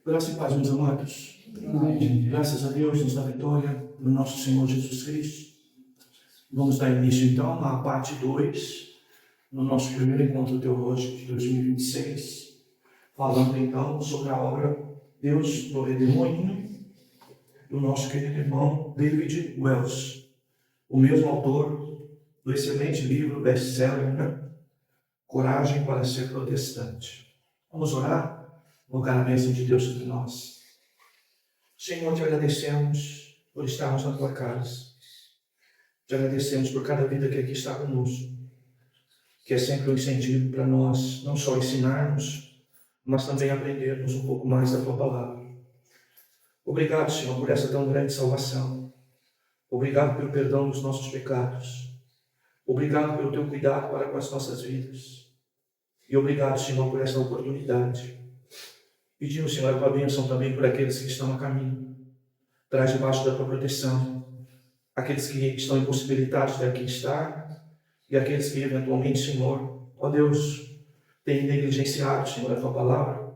Graça e paz, meus amados. Amém. Graças a Deus nos dá vitória no nosso Senhor Jesus Cristo. Vamos dar início então à parte 2, no nosso primeiro encontro teológico de 2026, falando então sobre a obra Deus no Redemoinho, do nosso querido irmão David Wells, o mesmo autor do excelente livro best-seller, né? Coragem para ser protestante. Vamos orar, rogar a bênção de Deus sobre nós. Senhor, te agradecemos por estarmos na tua casa. Te agradecemos por cada vida que aqui está conosco, que é sempre um incentivo para nós, não só ensinarmos, mas também aprendermos um pouco mais da tua palavra. Obrigado, Senhor, por essa tão grande salvação. Obrigado pelo perdão dos nossos pecados. Obrigado pelo teu cuidado para com as nossas vidas. E obrigado, Senhor, por essa oportunidade. Pedimos, Senhor, a tua bênção também por aqueles que estão a caminho. Traz debaixo da tua proteção aqueles que estão impossibilitados de aqui estar e aqueles que eventualmente, Senhor, ó Deus, têm negligenciado, Senhor, a tua palavra.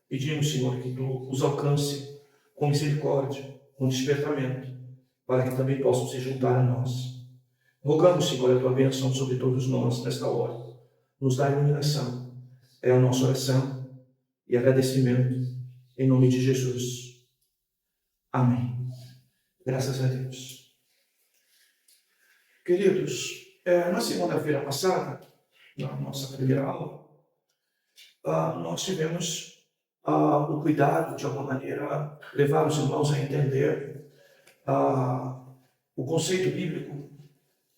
Pedimos, Senhor, que tu os alcance com misericórdia, com despertamento, para que também possam se juntar a nós. Rogamos, Senhor, a tua bênção sobre todos nós nesta hora. Nos dá iluminação. É a nossa oração e agradecimento em nome de Jesus. Amém. Graças a Deus. Queridos, na segunda-feira passada, na nossa primeira aula, nós tivemos o cuidado, de alguma maneira, levar os irmãos a entender o conceito bíblico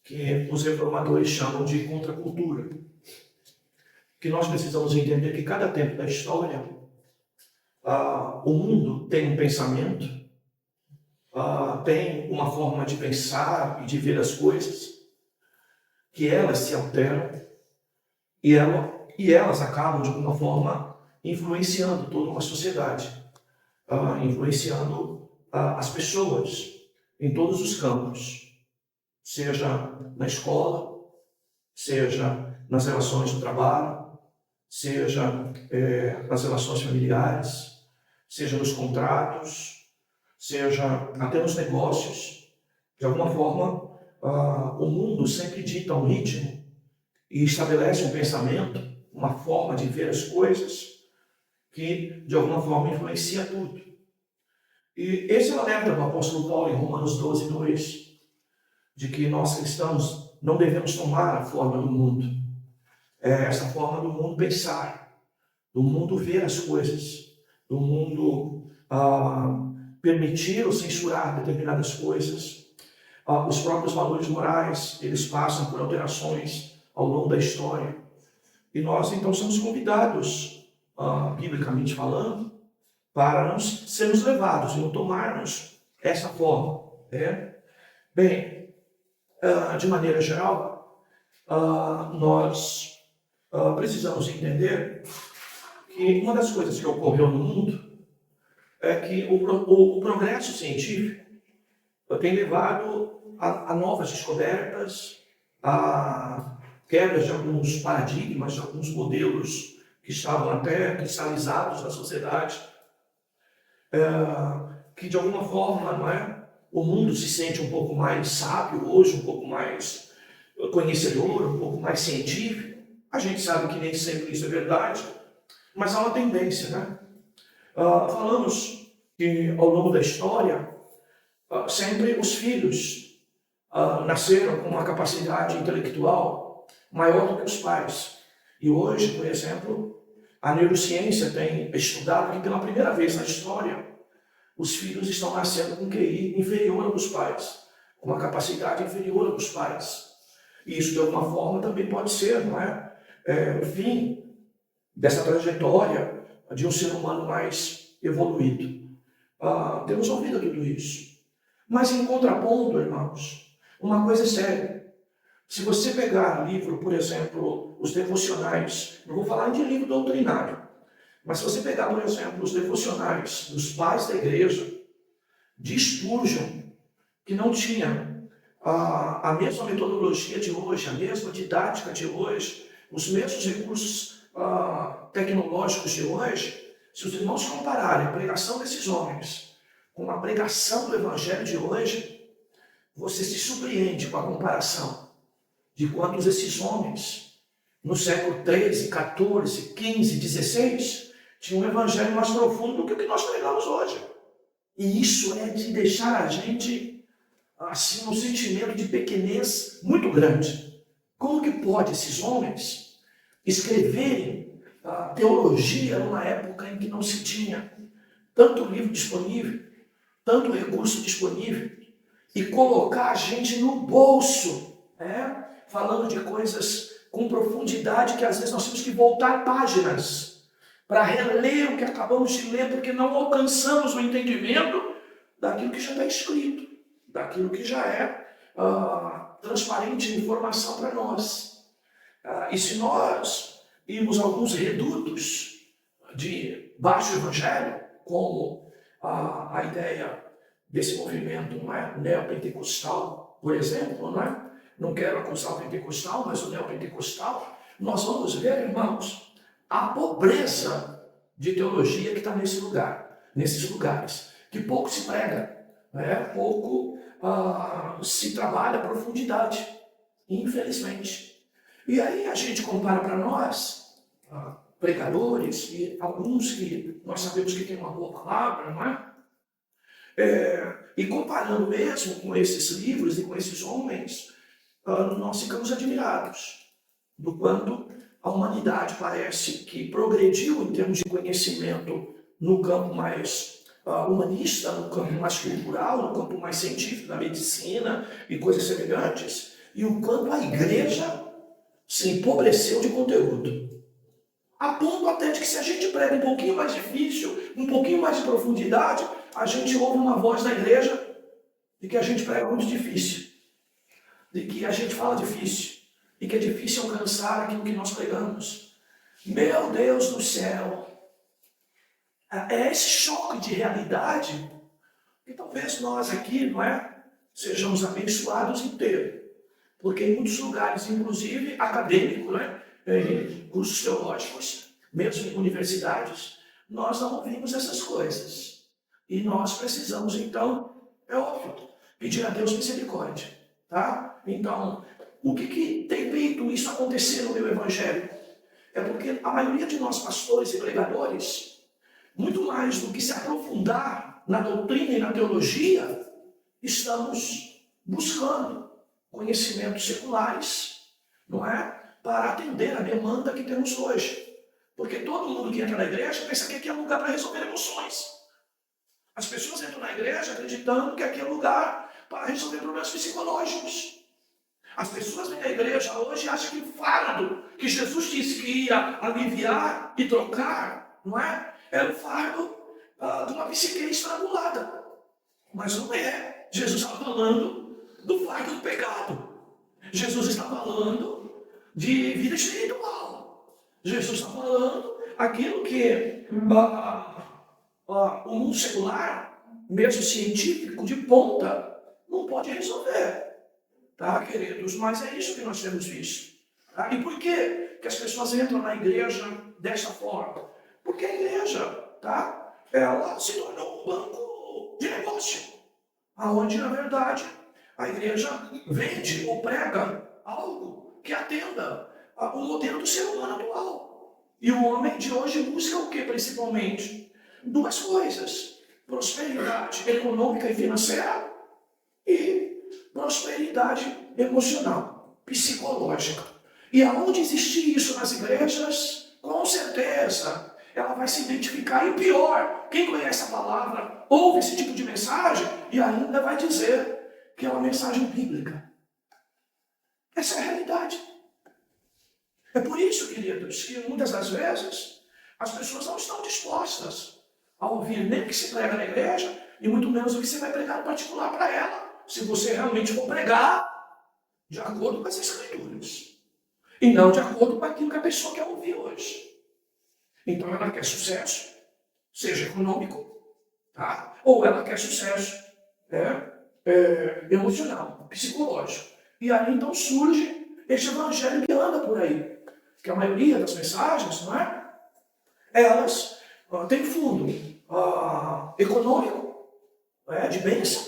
que os reformadores chamam de contracultura. Que nós precisamos entender que cada tempo da história, o mundo tem um pensamento, tem uma forma de pensar e de ver as coisas, que elas se alteram e elas acabam, de alguma forma, influenciando toda uma sociedade, influenciando as pessoas em todos os campos, seja na escola, seja nas relações do trabalho, seja nas relações familiares, seja nos contratos, seja até nos negócios. De alguma forma, o mundo sempre dita um ritmo e estabelece um pensamento, uma forma de ver as coisas que, de alguma forma, influencia tudo. E esse é o alerta do apóstolo Paulo em Romanos 12, 2, de que nós cristãos não devemos tomar a forma do mundo. Essa forma do mundo pensar, do mundo ver as coisas, do mundo permitir ou censurar determinadas coisas. Os próprios valores morais, eles passam por alterações ao longo da história. E nós, então, somos convidados, biblicamente falando, para não sermos levados e não tomarmos essa forma. Bem, de maneira geral, nós precisamos entender que uma das coisas que ocorreu no mundo é que o progresso científico tem levado a novas descobertas, a quebras de alguns paradigmas, de alguns modelos que estavam até cristalizados na sociedade, que de alguma forma, o mundo se sente um pouco mais sábio hoje, um pouco mais conhecedor, um pouco mais científico. A gente sabe que nem sempre isso é verdade, mas há uma tendência, né? Falamos que ao longo da história, sempre os filhos nasceram com uma capacidade intelectual maior do que os pais. E hoje, por exemplo, a neurociência tem estudado que pela primeira vez na história, os filhos estão nascendo com QI inferior ao dos pais, com uma capacidade inferior ao dos pais. E isso, de alguma forma, também pode ser, não é? O fim dessa trajetória de um ser humano mais evoluído. Temos ouvido tudo isso. Mas em contraponto, irmãos, uma coisa é séria. Se você pegar livro, por exemplo, os devocionais, não vou falar de livro doutrinário, mas se você pegar, por exemplo, os devocionais dos pais da igreja, de Spurgeon, que não tinha a mesma metodologia de hoje, a mesma didática de hoje, os mesmos recursos tecnológicos de hoje, Se os irmãos compararem a pregação desses homens com a pregação do Evangelho de hoje, você se surpreende com a comparação de quantos esses homens, no século 13, 14, 15, 16, tinham um evangelho mais profundo do que o que nós pregamos hoje. E isso é de deixar a gente, assim, um sentimento de pequenez muito grande. Como que pode esses homens escreverem a teologia numa época em que não se tinha tanto livro disponível, tanto recurso disponível, e colocar a gente no bolso, falando de coisas com profundidade que às vezes nós temos que voltar páginas para reler o que acabamos de ler, porque não alcançamos o entendimento daquilo que já está escrito, daquilo que já é transparente de informação para nós. E se nós irmos a alguns redutos de baixo evangelho, como a ideia desse movimento, não é, neopentecostal, por exemplo, não é? Não quero acusar o pentecostal, mas o neopentecostal, nós vamos ver, irmãos, a pobreza de teologia que está nesses lugares, que pouco se prega, pouco se trabalha a profundidade, infelizmente. E aí a gente compara para nós, pregadores, e alguns que nós sabemos que tem uma boa palavra, não é? E comparando mesmo com esses livros e com esses homens, nós ficamos admirados do quanto a humanidade parece que progrediu em termos de conhecimento no campo mais humanista, no campo mais cultural, no campo mais científico, da medicina e coisas semelhantes, e o quanto a igreja se empobreceu de conteúdo. A ponto até de que se a gente prega um pouquinho mais difícil, um pouquinho mais de profundidade, a gente ouve uma voz da igreja de que a gente prega muito difícil, de que a gente fala difícil, e que é difícil alcançar aquilo que nós pregamos. Meu Deus do céu! É esse choque de realidade que talvez nós aqui, não é, sejamos abençoados inteiros. Porque em muitos lugares, inclusive acadêmicos, né, em cursos teológicos, mesmo em universidades, nós não ouvimos essas coisas. E nós precisamos, então, é óbvio, pedir a Deus misericórdia. Tá? Então, o que tem feito isso acontecer no meu evangelho? É porque a maioria de nós pastores e pregadores, muito mais do que se aprofundar na doutrina e na teologia, estamos buscando conhecimentos seculares, não é? Para atender a demanda que temos hoje. Porque todo mundo que entra na igreja pensa que aqui é lugar para resolver emoções. As pessoas entram na igreja acreditando que aqui é lugar para resolver problemas psicológicos. As pessoas vêm à igreja hoje e acham que o fardo que Jesus disse que ia aliviar e trocar, não é? Era o fardo de uma psique estrangulada. Mas não é. Jesus está falando do fardo do pecado. Jesus está falando de vida espiritual. Jesus está falando aquilo que o mundo secular, mesmo científico, de ponta, não pode resolver. Tá, queridos? Mas é isso que nós temos visto. Tá? E por que as pessoas entram na igreja desta forma? Porque a igreja, tá, ela se tornou um banco de negócio, onde, na verdade, a igreja vende ou prega algo que atenda o modelo do ser humano atual. E o homem de hoje busca o que, principalmente? Duas coisas: prosperidade econômica e financeira e prosperidade emocional, psicológica. E aonde existir isso nas igrejas, com certeza ela vai se identificar. E pior, quem conhece a palavra, ouve esse tipo de mensagem e ainda vai dizer que é uma mensagem bíblica. Essa é a realidade. É por isso, queridos, que muitas das vezes as pessoas não estão dispostas a ouvir nem o que se prega na igreja e muito menos o que você vai pregar em particular para ela, se você realmente for pregar de acordo com as Escrituras e não de acordo com aquilo que a pessoa quer ouvir hoje. Então ela quer sucesso, seja econômico, tá? Ou ela quer sucesso emocional, psicológico. E aí então surge este evangelho que anda por aí, que a maioria das mensagens, não é? Elas tem fundo econômico, de bênção.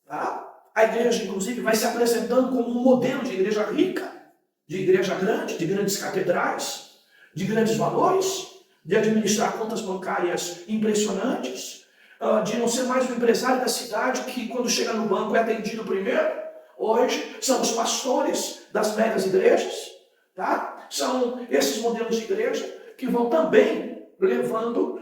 Tá? A igreja, inclusive, vai se apresentando como um modelo de igreja rica, de igreja grande, de grandes catedrais, de grandes valores, de administrar contas bancárias impressionantes, de não ser mais o empresário da cidade que, quando chega no banco, é atendido primeiro. Hoje são os pastores das megas igrejas, tá? São esses modelos de igreja que vão também levando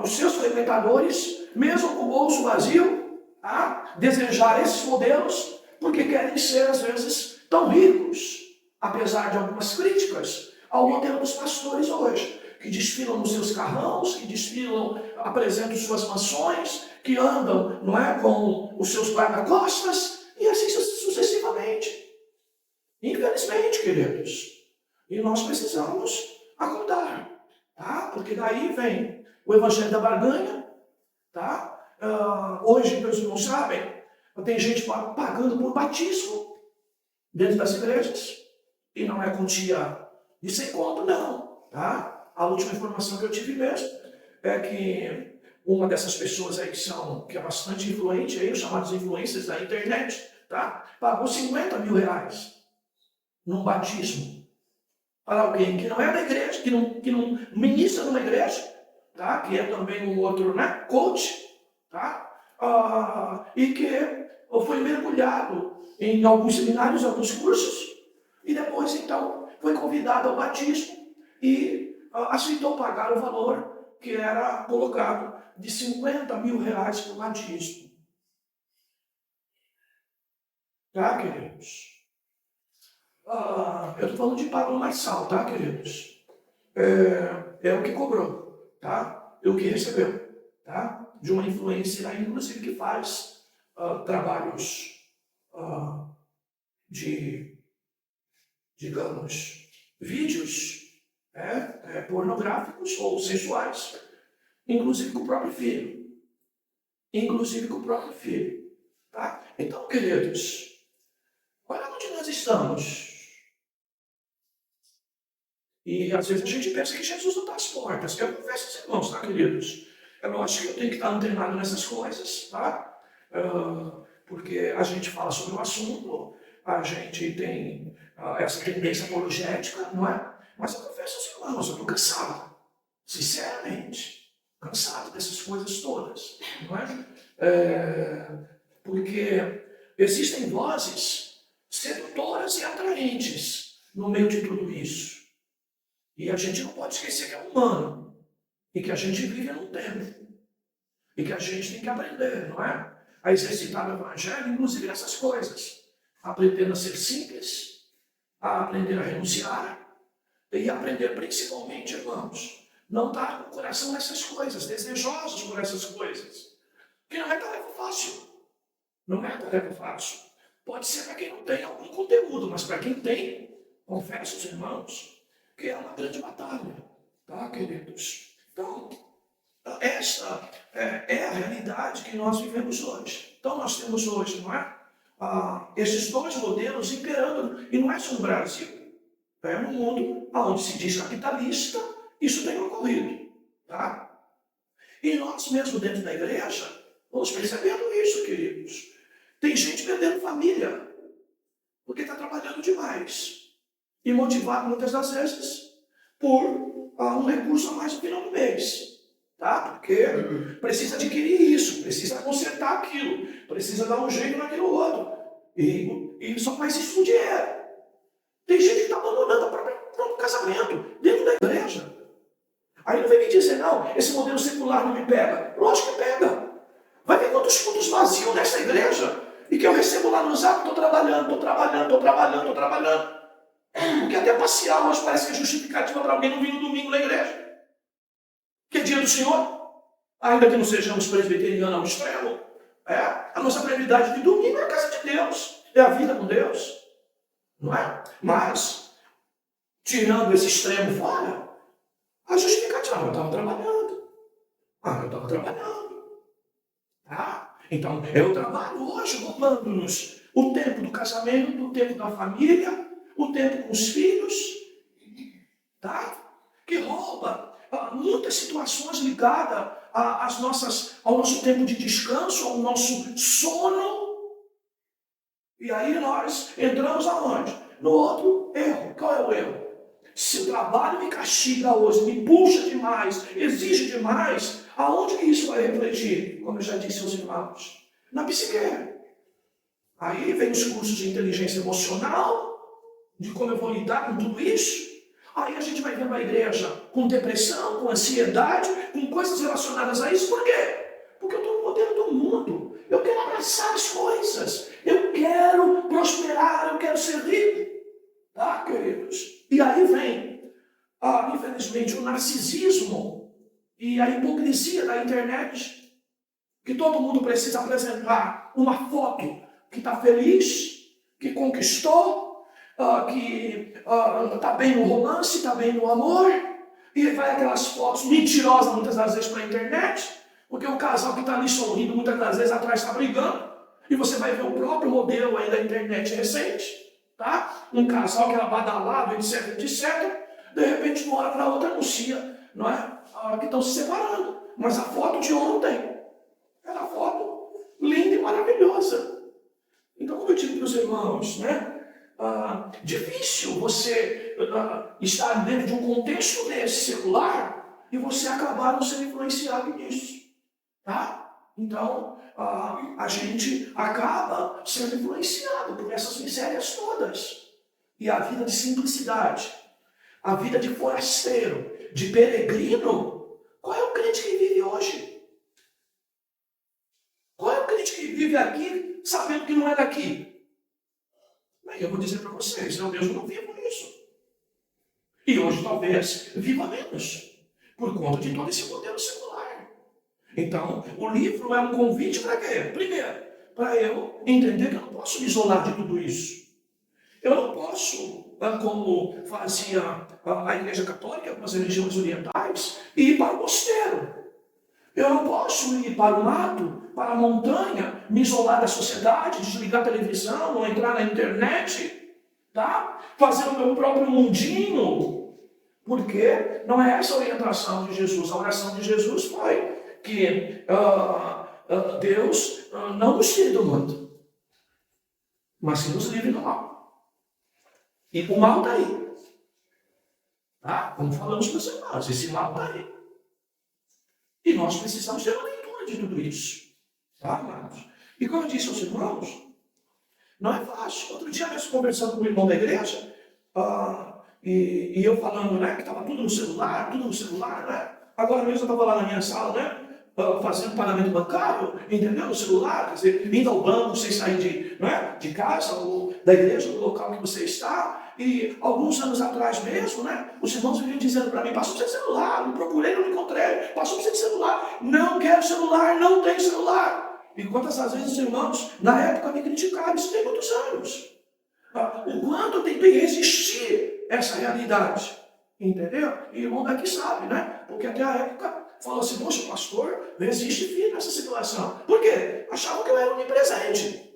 os seus frequentadores, mesmo com o bolso vazio, a desejar esses modelos, porque querem ser, às vezes, tão ricos, apesar de algumas críticas ao modelo dos pastores hoje, que desfilam nos seus carrões, que desfilam, apresentam suas mansões, que andam, não é, com os seus guarda-costas, e assim sucessivamente. Infelizmente, queridos. E nós precisamos acordar, tá? Porque daí vem o evangelho da barganha, tá? Hoje, meus irmãos sabem, tem gente pagando por batismo dentro das igrejas. E não é quantia de 100 conto, não, tá? A última informação que eu tive mesmo é que uma dessas pessoas aí que é bastante influente, aí, os chamados influencers da internet, tá? Pagou 50 mil reais num batismo para alguém que não é da igreja, que não ministra numa igreja, tá? Que é também um outro, né, coach, tá? E que foi mergulhado em alguns seminários, alguns cursos, e depois, então, foi convidado ao batismo e aceitou pagar o valor que era colocado de 50 mil reais para o batismo. Tá, queridos? Eu estou falando de Pablo Marçal, tá, queridos? É o que cobrou, tá? É o que recebeu, tá? De uma influência, inclusive, que faz trabalhos de, digamos, vídeos pornográficos ou sensuais, inclusive com o próprio filho. Inclusive com o próprio filho, tá? Então, queridos, olha onde nós estamos. E às vezes a gente pensa que Jesus não está às portas. Eu confesso aos irmãos, tá, queridos? Eu acho que eu tenho que estar antenado nessas coisas, tá? Porque a gente fala sobre o assunto, a gente tem essa tendência apologética, não é? Mas eu confesso aos irmãos, eu estou cansado. Sinceramente, cansado dessas coisas todas, não é? Porque existem vozes sedutoras e atraentes no meio de tudo isso. E a gente não pode esquecer que é humano. E que a gente vive num tempo. E que a gente tem que aprender, não é? A exercitar o evangelho, inclusive nessas coisas. Aprender a ser simples, a aprender a renunciar, e aprender principalmente, irmãos, não estar com o coração nessas coisas, desejosos por essas coisas. Que não é tarefa fácil. Não é tarefa fácil. Pode ser para quem não tem algum conteúdo, mas para quem tem, confesso aos irmãos, que é uma grande batalha, tá, queridos? Então, essa é a realidade que nós vivemos hoje. Então, nós temos hoje, não é? Esses dois modelos imperando, e não é só no Brasil, é no mundo onde se diz capitalista, isso tem ocorrido, tá? E nós mesmo dentro da igreja, vamos percebendo isso, queridos. Tem gente perdendo família, porque está trabalhando demais. E motivado muitas das vezes por um recurso a mais no final do mês. Tá? Porque precisa adquirir isso, precisa consertar aquilo, precisa dar um jeito naquilo outro. E só faz isso com dinheiro. Tem gente que está abandonando o próprio casamento dentro da igreja. Aí não vem me dizer, não, esse modelo secular não me pega. Lógico que pega. Vai ver quantos cultos vazios nessa igreja e que eu recebo lá no zap, estou trabalhando. Porque até passear hoje parece que é justificativa para alguém não vir no domingo na igreja. Que é dia do Senhor. Ainda que não sejamos presbiterianos ao extremo, a nossa prioridade de domingo é a casa de Deus. É a vida com Deus. Não é? Mas, tirando esse extremo fora, a justificativa, eu estava trabalhando. Eu estava trabalhando. Tá? Então, eu trabalho hoje roubando-nos o tempo do casamento, o tempo da família, o tempo com os filhos, tá? Que rouba muitas situações ligadas ao nosso tempo de descanso, ao nosso sono. E aí nós entramos aonde? No outro erro. Qual é o erro? Se o trabalho me castiga hoje, me puxa demais, exige demais, aonde que isso vai refletir? Como eu já disse aos irmãos, na psique. Aí vem os cursos de inteligência emocional, de como eu vou lidar com tudo isso. Aí a gente vai vendo a igreja com depressão, com ansiedade, com coisas relacionadas a isso. Por quê? Porque eu estou no modelo do mundo. Eu quero abraçar as coisas. Eu quero prosperar, eu quero ser rico. Tá, queridos? E aí vem, infelizmente, o narcisismo e a hipocrisia da internet, que todo mundo precisa apresentar uma foto que está feliz, que conquistou, que está bem no romance, está bem no amor, e vai aquelas fotos mentirosas muitas das vezes para a internet, porque o casal que está ali sorrindo muitas das vezes atrás está brigando, e você vai ver o próprio modelo aí da internet recente, tá? Um casal que era badalado, etc, etc, de repente, de uma hora para outra, anuncia, não é? Que estão se separando. Mas a foto de ontem era a foto linda e maravilhosa. Então, como eu digo para os irmãos, né? Difícil você estar dentro de um contexto desse secular e você acabar não sendo influenciado nisso, tá? Então, a gente acaba sendo influenciado por essas misérias todas. E a vida de simplicidade, a vida de forasteiro, de peregrino, qual é o crente que vive hoje? Qual é o crente que vive aqui sabendo que não é daqui? Bem, eu vou dizer para vocês, eu mesmo não vivo isso. E hoje talvez viva menos, por conta de todo esse modelo secular. Então, o livro é um convite para quê? Primeiro, para eu entender que eu não posso me isolar de tudo isso. Eu não posso, como fazia a Igreja Católica com as religiões orientais, ir para o mosteiro. Eu não posso ir para o mato, para a montanha, me isolar da sociedade, desligar a televisão, ou entrar na internet, tá? Fazer o meu próprio mundinho. Porque não é essa a orientação de Jesus. A oração de Jesus foi que Deus não nos tire do mundo, mas que nos livre do mal. E o mal está aí. Tá? Como falamos para os irmãos, esse mal está aí. E nós precisamos ter uma leitura de tudo isso. Tá, amados? E como eu disse aos irmãos, não é fácil. Outro dia mesmo conversando com o irmão da igreja, e eu falando, né, que estava tudo no celular, né? Agora mesmo eu estava lá na minha sala, né? Fazendo pagamento bancário, entendeu? No celular, quer dizer, indo ao banco sem sair de casa, ou da igreja, do local que você está. E alguns anos atrás mesmo, né? Os irmãos vinham dizendo para mim, passou para você de celular, não procurei, não encontrei, passou para você de celular, não quero celular, não tenho celular. E quantas às vezes os irmãos, na época, me criticaram, isso tem muitos anos. O quanto eu tentei resistir a essa realidade, entendeu? E o irmão daqui sabe, né? Porque até a época falou assim, poxa, pastor, resiste firme nessa situação. Por quê? Achavam que eu era onipresente.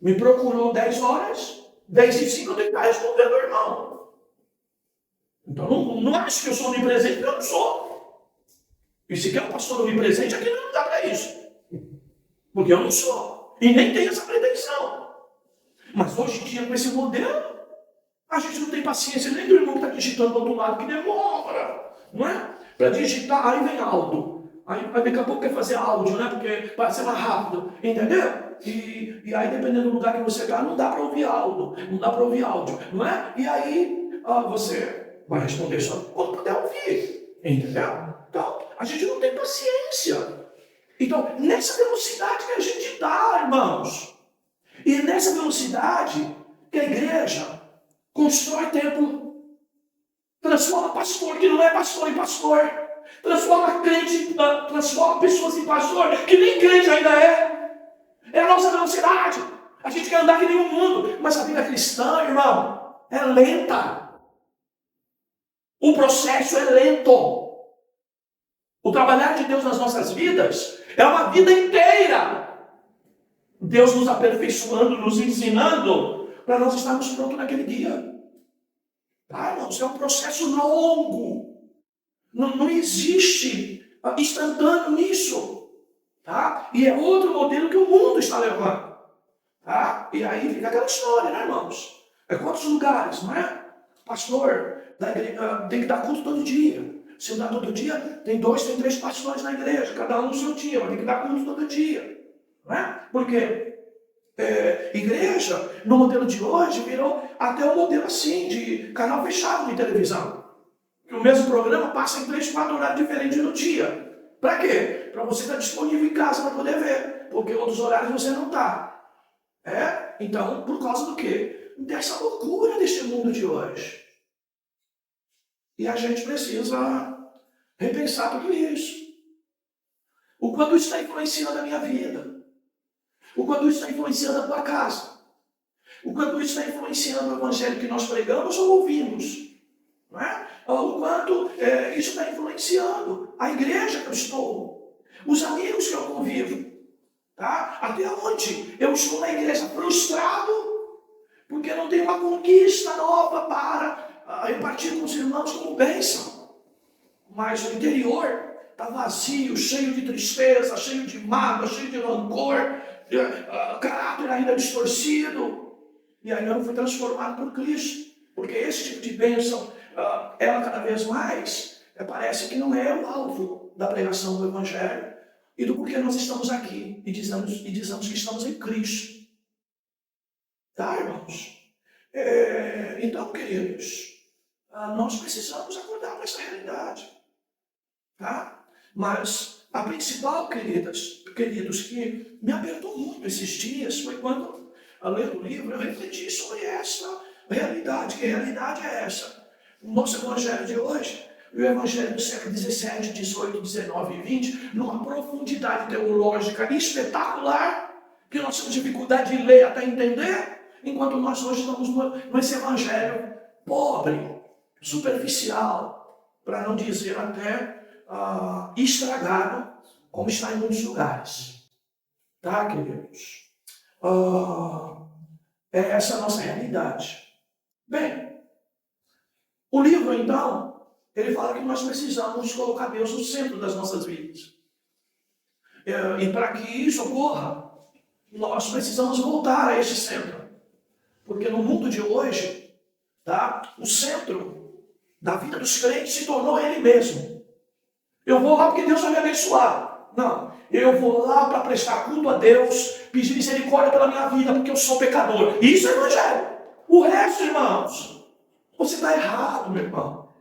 Me procurou 10 horas, 10h05 eu tenho que estar respondendo ao irmão. Então não acho que eu sou onipresente, porque eu não sou. E se quer um pastor onipresente, aqui não dá para isso. Porque eu não sou. E nem tenho essa pretensão. Mas hoje em dia, com esse modelo, a gente não tem paciência nem do irmão que está digitando do outro lado, que demora, não é? Para digitar, aí vem áudio. Aí daqui a pouco quer fazer áudio, né? Porque vai ser mais rápido, entendeu? E aí, dependendo do lugar que você está, não dá para ouvir áudio, não é? E aí, você vai responder só quando puder ouvir, entendeu? Então, a gente não tem paciência. Então, nessa velocidade que a gente está, irmãos, e é nessa velocidade que a igreja constrói templo, transforma pastor que não é pastor em pastor, transforma crente, transforma pessoas em pastor que nem crente ainda é. É a nossa velocidade. A gente quer andar que nem o mundo, mas a vida cristã, irmão, é lenta. O processo é lento. O trabalhar de Deus nas nossas vidas é uma vida inteira. Deus nos aperfeiçoando, nos ensinando, para nós estarmos prontos naquele dia. Tá, irmãos? É um processo longo. Não existe instantâneo nisso. Tá? E é outro modelo que o mundo está levando. Tá? E aí fica aquela história, né, irmãos? É quantos lugares, não é? Pastor da igreja, tem que dar culto todo dia. Se eu dar todo dia, tem 2, tem 3 pastores na igreja, cada um no seu dia, mas tem que dar culto todo dia. Não é? Porque igreja, no modelo de hoje, virou até um modelo assim, de canal fechado de televisão. Que o mesmo programa passa em 3, 4 horários diferentes no dia. Para quê? Para você estar disponível em casa para poder ver. Porque outros horários você não está. Então, por causa do quê? Dessa loucura deste mundo de hoje. E a gente precisa repensar tudo isso. O quanto isso está influenciando a minha vida. O quanto isso está influenciando a tua casa. O quanto isso está influenciando o evangelho que nós pregamos ou ouvimos. Não é? O quanto isso está influenciando a igreja que eu estou. Os amigos que eu convivo. Tá? Até onde eu estou na igreja frustrado porque não tenho uma conquista nova para repartir com os irmãos como bênção. Mas o interior está vazio, cheio de tristeza, cheio de mágoa, cheio de rancor, caráter ainda distorcido. E aí eu não fui transformado por Cristo. Porque esse tipo de bênção, ela cada vez mais parece que não é o alvo da pregação do Evangelho e do porquê nós estamos aqui e dizemos que estamos em Cristo. Tá, irmãos? Então, queridos, nós precisamos acordar para essa realidade. Tá? Mas a principal, queridos, que me apertou muito esses dias foi quando, lendo o livro, eu refleti sobre essa realidade. Que realidade é essa? O nosso evangelho de hoje, o evangelho do século XVII, XVIII, XIX e XX, numa profundidade teológica espetacular, que nós temos dificuldade de ler até entender, enquanto nós hoje estamos nesse evangelho pobre, superficial, para não dizer até estragado, como está em muitos lugares. Tá, queridos? É essa a nossa realidade. Bem, o livro, então, ele fala que nós precisamos colocar Deus no centro das nossas vidas. E para que isso ocorra, nós precisamos voltar a esse centro. Porque no mundo de hoje, tá, o centro da vida dos crentes se tornou ele mesmo. Eu vou lá porque Deus vai me abençoar. Não, eu vou lá para prestar culto a Deus, pedir misericórdia pela minha vida, porque eu sou pecador. Isso é evangelho. O resto, irmãos, você está errado, meu irmão.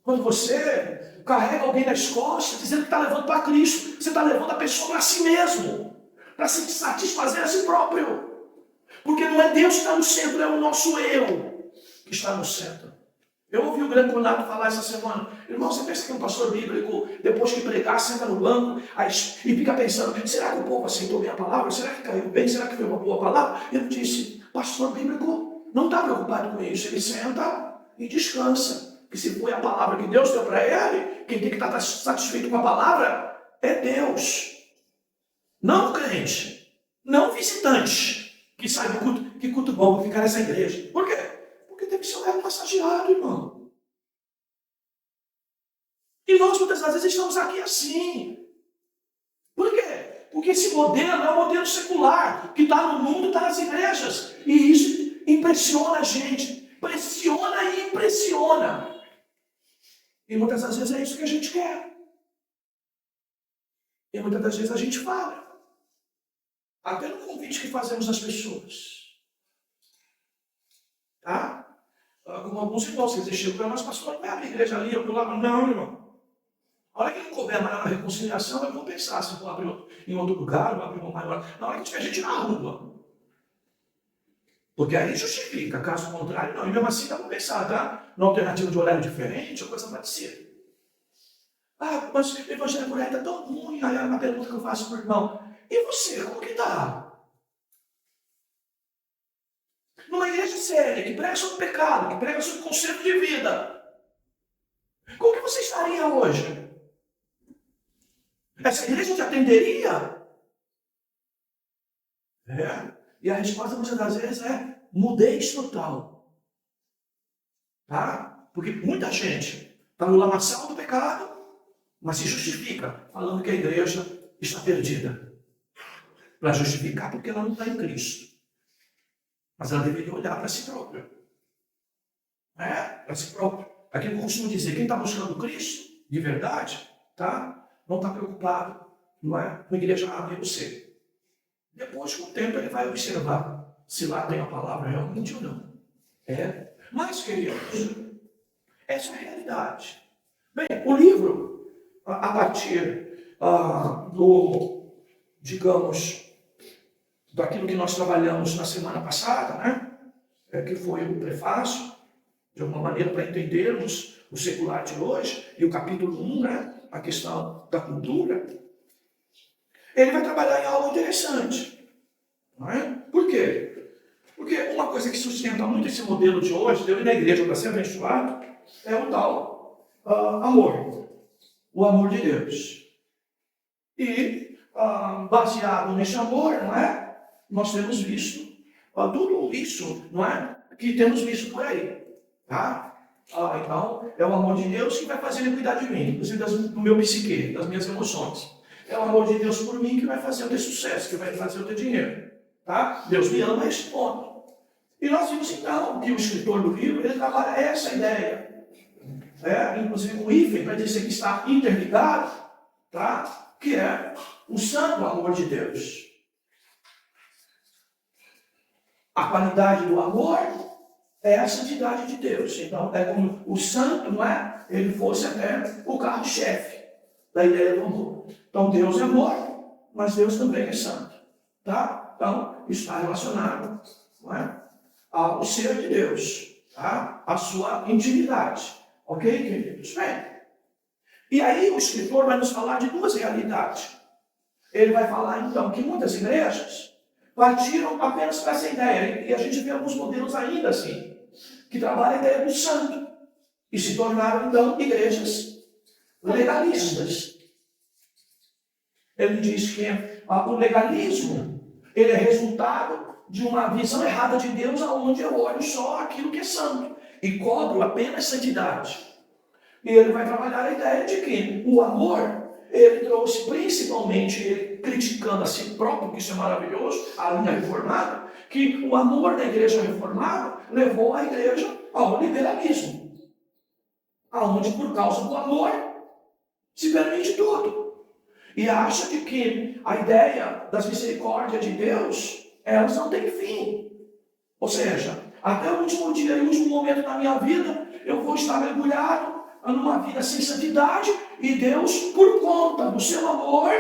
Quando você carrega alguém nas costas, dizendo que está levando para Cristo, você está levando a pessoa para si mesmo, para se satisfazer a si próprio. Porque não é Deus que está no centro, é o nosso eu que está no centro. Eu ouvi o grande Conato falar essa semana. Irmão, você pensa que um pastor bíblico, depois que pregar, senta no banco e fica pensando, será que o povo aceitou minha palavra? Será que caiu bem? Será que foi uma boa palavra? Ele disse, pastor bíblico não está preocupado com isso. Ele senta e descansa. Que se foi a palavra que Deus deu para ele, quem tem que estar satisfeito com a palavra é Deus. Não o crente, não o visitante, que sai do culto, que culto bom, vou ficar nessa igreja. Por quê? Porque deve ser um ego massageado, irmão. E nós muitas vezes estamos aqui assim. Por quê? Porque esse modelo é um modelo secular, que está no mundo, está nas igrejas. E isso impressiona a gente. Pressiona e impressiona. E muitas das vezes é isso que a gente quer. E muitas das vezes a gente fala. Até no convite que fazemos às pessoas. Tá? Como alguns irmãos que dizem, chegam para nós, pastor, não é a igreja ali, eu lá, não, irmão. A hora que não couber mais na reconciliação, eu vou pensar se vou abrir em outro lugar, vou abrir uma maior. Na hora que tiver gente na rua. Porque aí justifica, caso contrário, não. E mesmo assim, dá para pensar, tá? Na alternativa de horário diferente, ou coisa parecida. Mas o evangelho por aí está tão ruim. Aí é uma pergunta que eu faço para o irmão. E você, como que está? Numa igreja séria, que prega sobre pecado, que prega sobre conceito de vida. Como que você estaria hoje? Essa igreja te atenderia? E a resposta muitas das vezes é mudez total. Tá? Porque muita gente para no lamaçal do pecado, mas se justifica, falando que a igreja está perdida. Para justificar porque ela não está em Cristo. Mas ela deveria olhar para si própria. Para si própria. Aquilo que eu costumo dizer, quem está buscando Cristo, de verdade, tá? Não está preocupado, não é? Com a igreja A, B ou C. Depois, com o tempo, ele vai observar se lá tem a palavra realmente ou não. Mas, queridos, essa é a realidade. Bem, o livro, a partir digamos, daquilo que nós trabalhamos na semana passada, né? Que foi o prefácio, de alguma maneira, para entendermos o secular de hoje, e o capítulo 1, né? A questão da cultura, ele vai trabalhar em algo interessante. Não é? Por quê? Porque uma coisa que sustenta muito esse modelo de hoje, de eu ir na igreja para ser abençoado, é o tal amor. O amor de Deus. E, baseado nesse amor, não é? Nós temos visto tudo isso, não é? Que temos visto por aí. Tá? Então, é o amor de Deus que vai fazer ele cuidar de mim, inclusive do meu psique, das minhas emoções. É o amor de Deus por mim que vai fazer eu ter sucesso, que vai fazer eu ter dinheiro. Tá? Deus me ama a esse ponto. E nós vimos então que o escritor do livro, ele trabalha essa ideia. Inclusive com hífen, para dizer que está interligado, tá? Que é o santo amor de Deus. A qualidade do amor é a santidade de Deus. Então, é como o santo, não é? Ele fosse até o carro-chefe da ideia do amor. Então, Deus é amor, mas Deus também é santo. Tá? Então, está relacionado, não é? Ao ser de Deus, tá? A sua intimidade. Ok, queridos? Bem, e aí o escritor vai nos falar de duas realidades. Ele vai falar, então, que muitas igrejas partiram apenas para essa ideia. E a gente vê alguns modelos ainda assim, que trabalham a ideia do santo. E se tornaram, então, igrejas legalistas. Ele diz que o legalismo, ele é resultado de uma visão errada de Deus, onde eu olho só aquilo que é santo e cobro apenas santidade. E ele vai trabalhar a ideia de que o amor, ele trouxe principalmente, ele criticando a si próprio, que isso é maravilhoso, a linha reformada, que o amor da igreja reformada levou a igreja ao liberalismo, aonde por causa do amor se permite tudo. E acha de que a ideia das misericórdias de Deus, elas não têm fim. Ou seja, até o último dia e o último momento da minha vida, eu vou estar mergulhado numa vida sem santidade, e Deus, por conta do seu amor,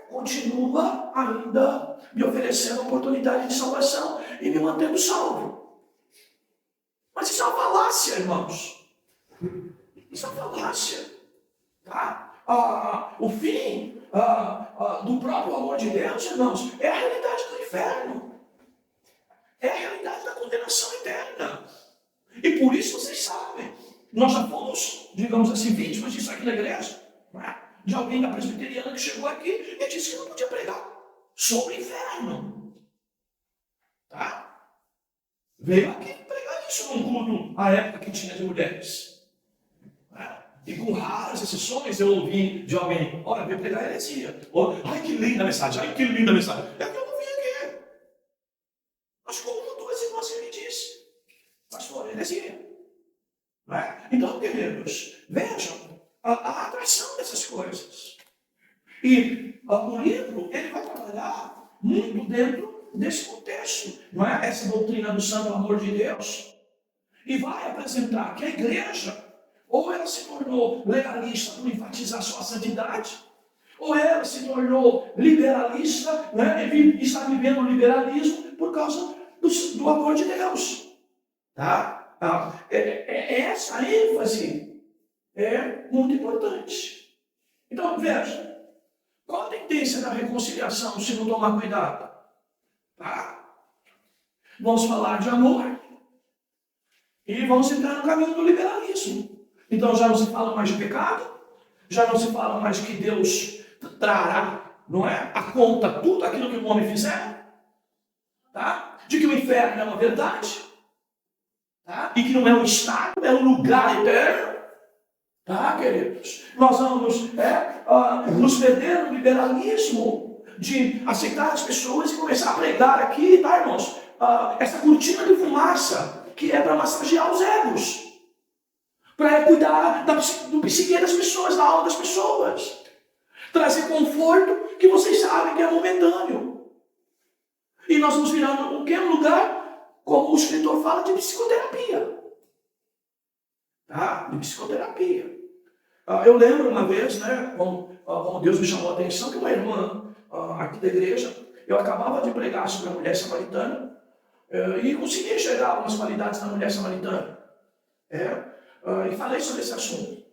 continua ainda me oferecendo a oportunidade de salvação e me mantendo salvo. Mas isso é uma falácia, irmãos. Isso é uma falácia. Tá? O fim do próprio amor de Deus, irmãos, é a realidade do inferno. É a realidade da condenação eterna. E por isso vocês sabem, nós já fomos, digamos assim, vítimas disso aqui na igreja. De alguém da presbiteriana que chegou aqui e disse que não podia pregar sobre o inferno. Tá? Veio aqui pregar isso num culto, à época que tinha de mulheres. E com raras exceções eu ouvi de alguém, olha, veio pregar heresia. Ai, que linda a mensagem, ai, que linda a mensagem. É que eu não vi aqui. Mas como duas irmãs que me disse, pastor, heresia. Então, queridos, vejam a atração dessas coisas. E o livro, ele vai trabalhar muito dentro desse contexto, não é? Essa doutrina do santo amor de Deus. E vai apresentar que a igreja, ou ela se tornou legalista por enfatizar sua santidade, ou ela se tornou liberalista, né? E está vivendo o liberalismo por causa do amor de Deus. Tá? Essa ênfase é muito importante. Então, veja, qual a tendência da reconciliação se não tomar cuidado? Tá? Vamos falar de amor e vamos entrar no caminho do liberalismo. Então já não se fala mais de pecado, já não se fala mais que Deus trará, não é, a conta tudo aquilo que o homem fizer, tá? De que o inferno é uma verdade. Tá? E que não é um estado, é um lugar eterno. Tá, queridos? Nós vamos nos perder no liberalismo de aceitar as pessoas e começar a pregar aqui, tá, irmãos? Essa cortina de fumaça que é para massagear os egos, para cuidar do psique das pessoas, da alma das pessoas, trazer conforto que vocês sabem que é momentâneo. E nós vamos virando um lugar, como o escritor fala, de psicoterapia. Tá? De psicoterapia. Eu lembro uma vez, né, como Deus me chamou a atenção, que uma irmã aqui da igreja, eu acabava de pregar sobre a mulher samaritana e consegui enxergar algumas qualidades da mulher samaritana. E falei sobre esse assunto.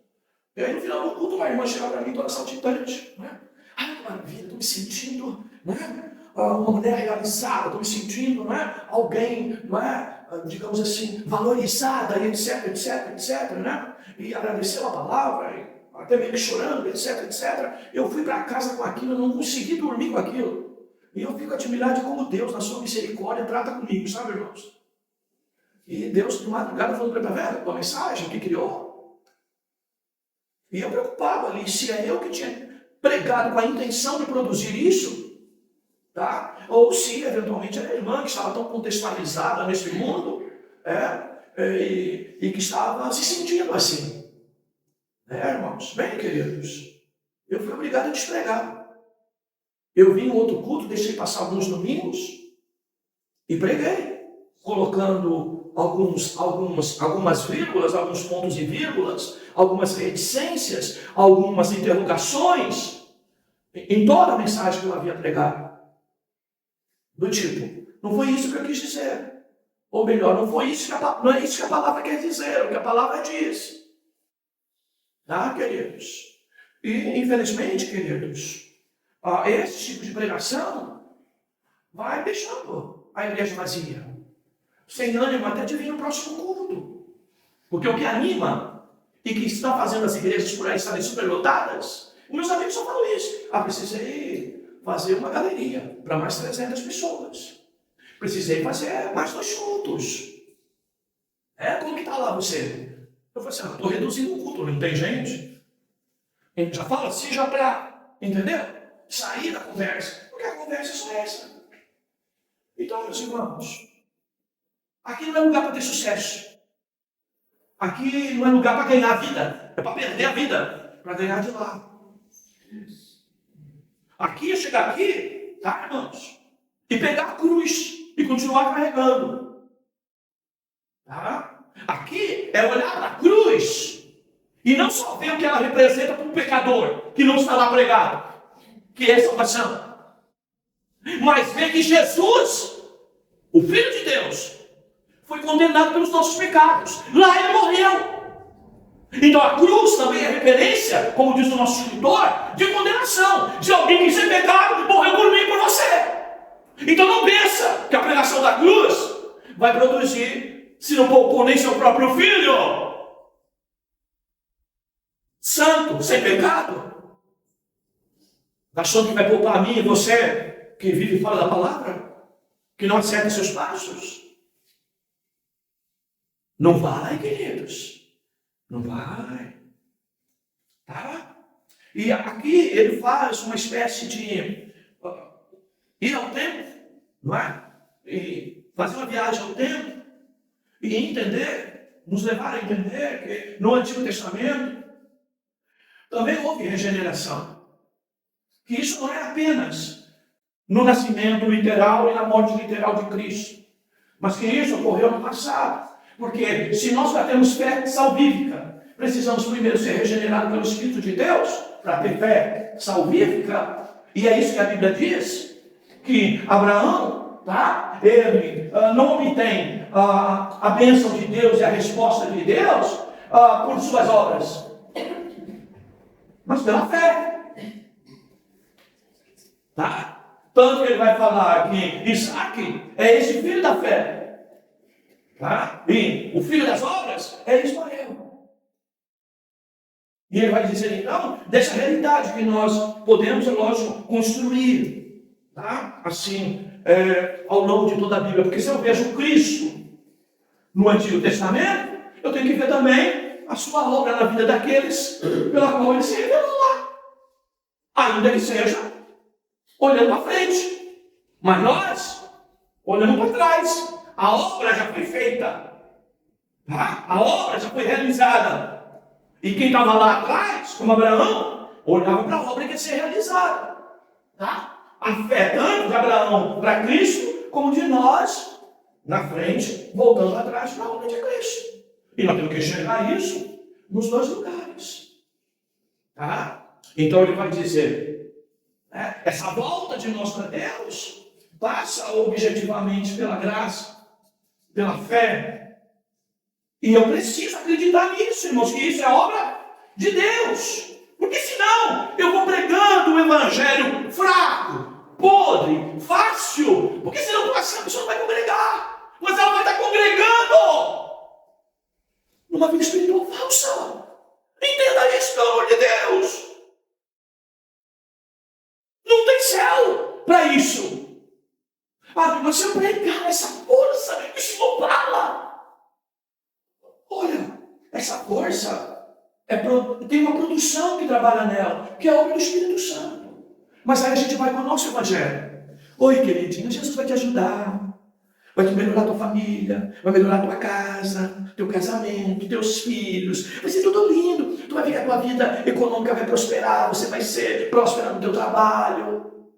E aí no final do culto, uma irmã chegava para mim toda saltitante. Né? Ai, que maravilha, estou me sentindo, né? Uma mulher realizada, estou me sentindo, não é? Alguém, não é? Digamos assim, valorizada, etc, etc, etc, né? E agradeceu a palavra, até meio que chorando, etc, etc. Eu fui para casa com aquilo, eu não consegui dormir com aquilo. E eu fico admirado de como Deus, na sua misericórdia, trata comigo, sabe, irmãos? E Deus, de madrugada, falou para mim, a mensagem que criou. E eu preocupava ali, se é eu que tinha pregado com a intenção de produzir isso, tá? Ou se eventualmente era a irmã que estava tão contextualizada nesse mundo e que estava se sentindo assim. Irmãos, bem, queridos, eu fui obrigado a despregar. Eu vim em outro culto, deixei passar alguns domingos e preguei, colocando algumas vírgulas, alguns pontos e vírgulas, algumas reticências, algumas interrogações em toda a mensagem que eu havia pregado. Do tipo, não foi isso que eu quis dizer. Ou melhor, não é isso que a palavra quer dizer, o que a palavra diz. Tá, queridos? E, infelizmente, queridos, esse tipo de pregação vai deixando a igreja vazia. Sem ânimo até de vir no próximo culto. Porque o que anima e que está fazendo as igrejas por aí estarem superlotadas, meus amigos só falam isso. Precisei fazer uma galeria para mais 300 pessoas. Precisei fazer mais 2 cultos. Como que está lá você? Eu falei assim, estou reduzindo o culto, não tem gente. A gente já fala assim, já para, entendeu? Sair da conversa. Porque a conversa é só essa. Então, meus irmãos, aqui não é lugar para ter sucesso. Aqui não é lugar para ganhar a vida. É para perder a vida, para ganhar de lá. Aqui é chegar aqui, tá, irmãos? E pegar a cruz e continuar carregando. Tá? Aqui é olhar para a cruz e não só ver o que ela representa para um pecador que não está lá pregado, que é salvação, mas ver que Jesus, o Filho de Deus, foi condenado pelos nossos pecados. Lá ele morreu. Então a cruz também é referência, como diz o nosso escritor, de condenação. De alguém que sem pecado morreu por mim e por você. Então não pensa que a pregação da cruz vai produzir, se não poupou nem seu próprio filho, santo, sem pecado. Achando que vai poupar a mim e você, que vive fora da palavra, que não acerta seus passos. Não vai, queridos. Não vai. Tá? E aqui ele faz uma espécie de ir ao templo, não é? E fazer uma viagem ao templo e entender, nos levar a entender que no Antigo Testamento também houve regeneração. Que isso não é apenas no nascimento literal e na morte literal de Cristo, mas que isso ocorreu no passado. Porque se nós já temos fé salvífica, precisamos primeiro ser regenerados pelo Espírito de Deus para ter fé salvífica. E é isso que a Bíblia diz, que Abraão, tá? Ele não obtém a bênção de Deus e a resposta de Deus por suas obras, mas pela fé. Tá? Tanto que ele vai falar que Isaac é esse filho da fé. Tá? E o filho das obras é Ismael. E ele vai dizer então dessa realidade que nós podemos, é lógico, construir, tá? Assim, ao longo de toda a Bíblia. Porque se eu vejo Cristo no Antigo Testamento, eu tenho que ver também a sua obra na vida daqueles pela qual ele se revelou lá. Ainda que seja olhando para frente. Mas nós olhamos para trás. A obra já foi feita. Tá? A obra já foi realizada. E quem estava lá atrás, como Abraão, olhava para a obra que ia ser realizada. Tá? A fé tanto de Abraão para Cristo, como de nós, na frente, voltando atrás para a obra de Cristo. E nós temos que enxergar isso nos dois lugares. Tá? Então ele vai dizer, essa volta de nós para Deus passa objetivamente pela graça, pela fé. E eu preciso acreditar nisso, irmãos, que isso é obra de Deus. Porque senão eu vou pregando o evangelho fraco, podre, fácil. Porque senão a pessoa não vai congregar. Mas ela vai estar congregando numa vida espiritual falsa. Entenda isso, pelo amor de Deus. Não tem céu para isso. Mas se eu pregar essa força que o Senhor fala, olha, essa força tem uma produção que trabalha nela, que é a obra do Espírito Santo. Mas aí a gente vai com o nosso evangelho. Oi, queridinho, Jesus vai te ajudar. Vai te melhorar a tua família, vai melhorar a tua casa, teu casamento, teus filhos. Vai ser tudo lindo. Tu vai ver que a tua vida econômica vai prosperar, você vai ser próspera no teu trabalho.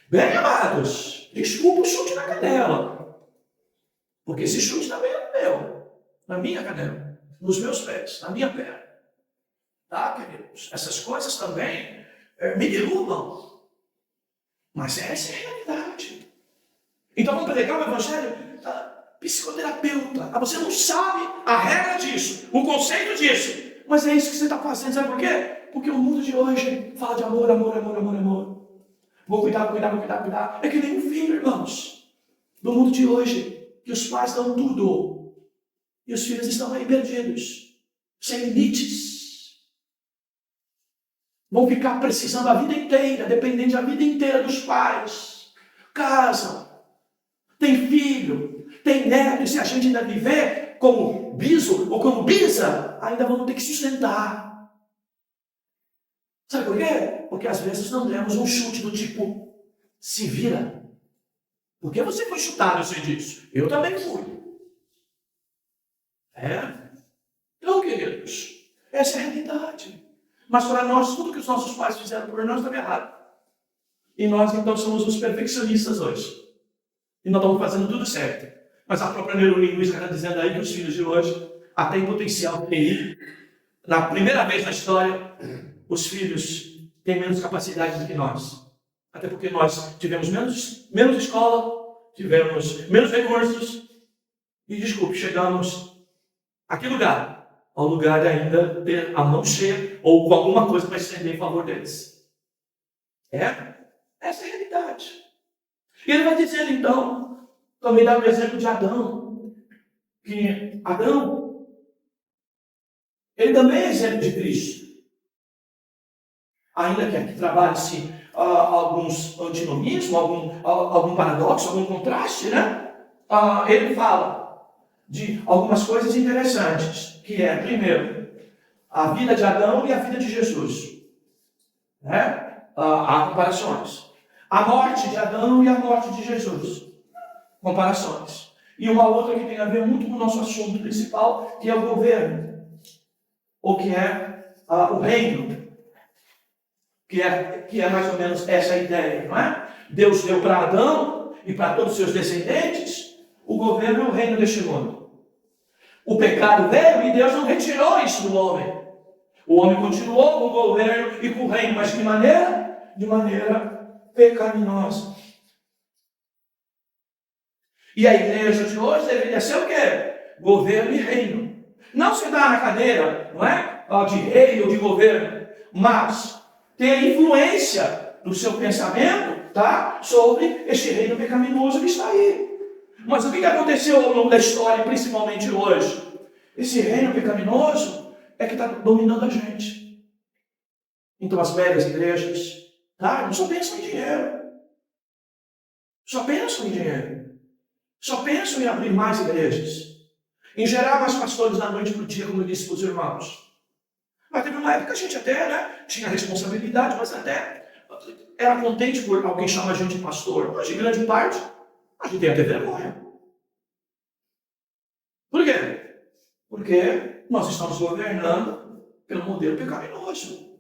Bem, amados, desculpa o chute na canela. Porque esse chute também é meu, na minha canela, nos meus pés, na minha perna. Tá, queridos? Essas coisas também me derrubam. Mas essa é a realidade. Então vamos pregar o evangelho psicoterapeuta. Você não sabe a regra disso, o conceito disso. Mas é isso que você está fazendo, sabe por quê? Porque o mundo de hoje fala de amor, amor, amor, amor, amor. Vou cuidar, cuidar, vou cuidar, cuidar. É que nem um filho, irmãos, do mundo de hoje, que os pais dão tudo. E os filhos estão aí perdidos, sem limites. Vão ficar precisando a vida inteira, dependendo da vida inteira dos pais. Casam. Tem filho, tem neto, e se a gente ainda viver como biso ou como bisa, ainda vamos ter que sustentar. Sabe por quê? Porque às vezes não demos um chute do tipo, se vira. Porque você foi chutado, eu sei disso. Eu também fui. Então, queridos, essa é a realidade. Mas para nós, tudo que os nossos pais fizeram por nós estava errado. E nós, então, somos os perfeccionistas hoje. E nós estamos fazendo tudo certo. Mas a própria neurolinguística está dizendo aí que os filhos de hoje, até em potencial TI, na primeira vez na história, os filhos têm menos capacidade do que nós. Até porque nós tivemos menos escola, tivemos menos recursos, e desculpe, chegamos a que lugar? Ao lugar de ainda ter a mão cheia, ou com alguma coisa para estender em favor deles. Essa é a realidade. E ele vai dizer então, também dá o exemplo de Adão, que Adão, ele também é exemplo de Cristo. Ainda que aqui trabalhe-se alguns antinomismos, algum paradoxo, algum contraste, né? Ele fala de algumas coisas interessantes, que é, primeiro, a vida de Adão e a vida de Jesus. Né? Há comparações. A morte de Adão e a morte de Jesus. Comparações. E uma outra que tem a ver muito com o nosso assunto principal, que é o governo. Ou que é o reino. Que é mais ou menos essa ideia, não é? Deus deu para Adão e para todos os seus descendentes o governo e o reino deste mundo. O pecado veio e Deus não retirou isso do homem. O homem continuou com o governo e com o reino, mas de que maneira? De maneira pecaminosa. E a igreja de hoje deveria ser o quê? Governo e reino. Não sentar na cadeira, não é? De rei ou de governo, mas ter influência no seu pensamento, tá? Sobre este reino pecaminoso que está aí. Mas o que aconteceu ao longo da história, principalmente hoje? Esse reino pecaminoso é que está dominando a gente. Então as velhas igrejas, tá? Não só pensam em dinheiro. Só pensam em dinheiro. Só pensam em abrir mais igrejas. em gerar mais pastores da noite para o dia, como eu disse para os irmãos. Mas teve uma época que a gente até, né, tinha responsabilidade, mas até era contente por alguém chamar a gente de pastor. Mas, em grande parte, a gente tem até vergonha. Por quê? Porque nós estamos governando pelo modelo pecaminoso.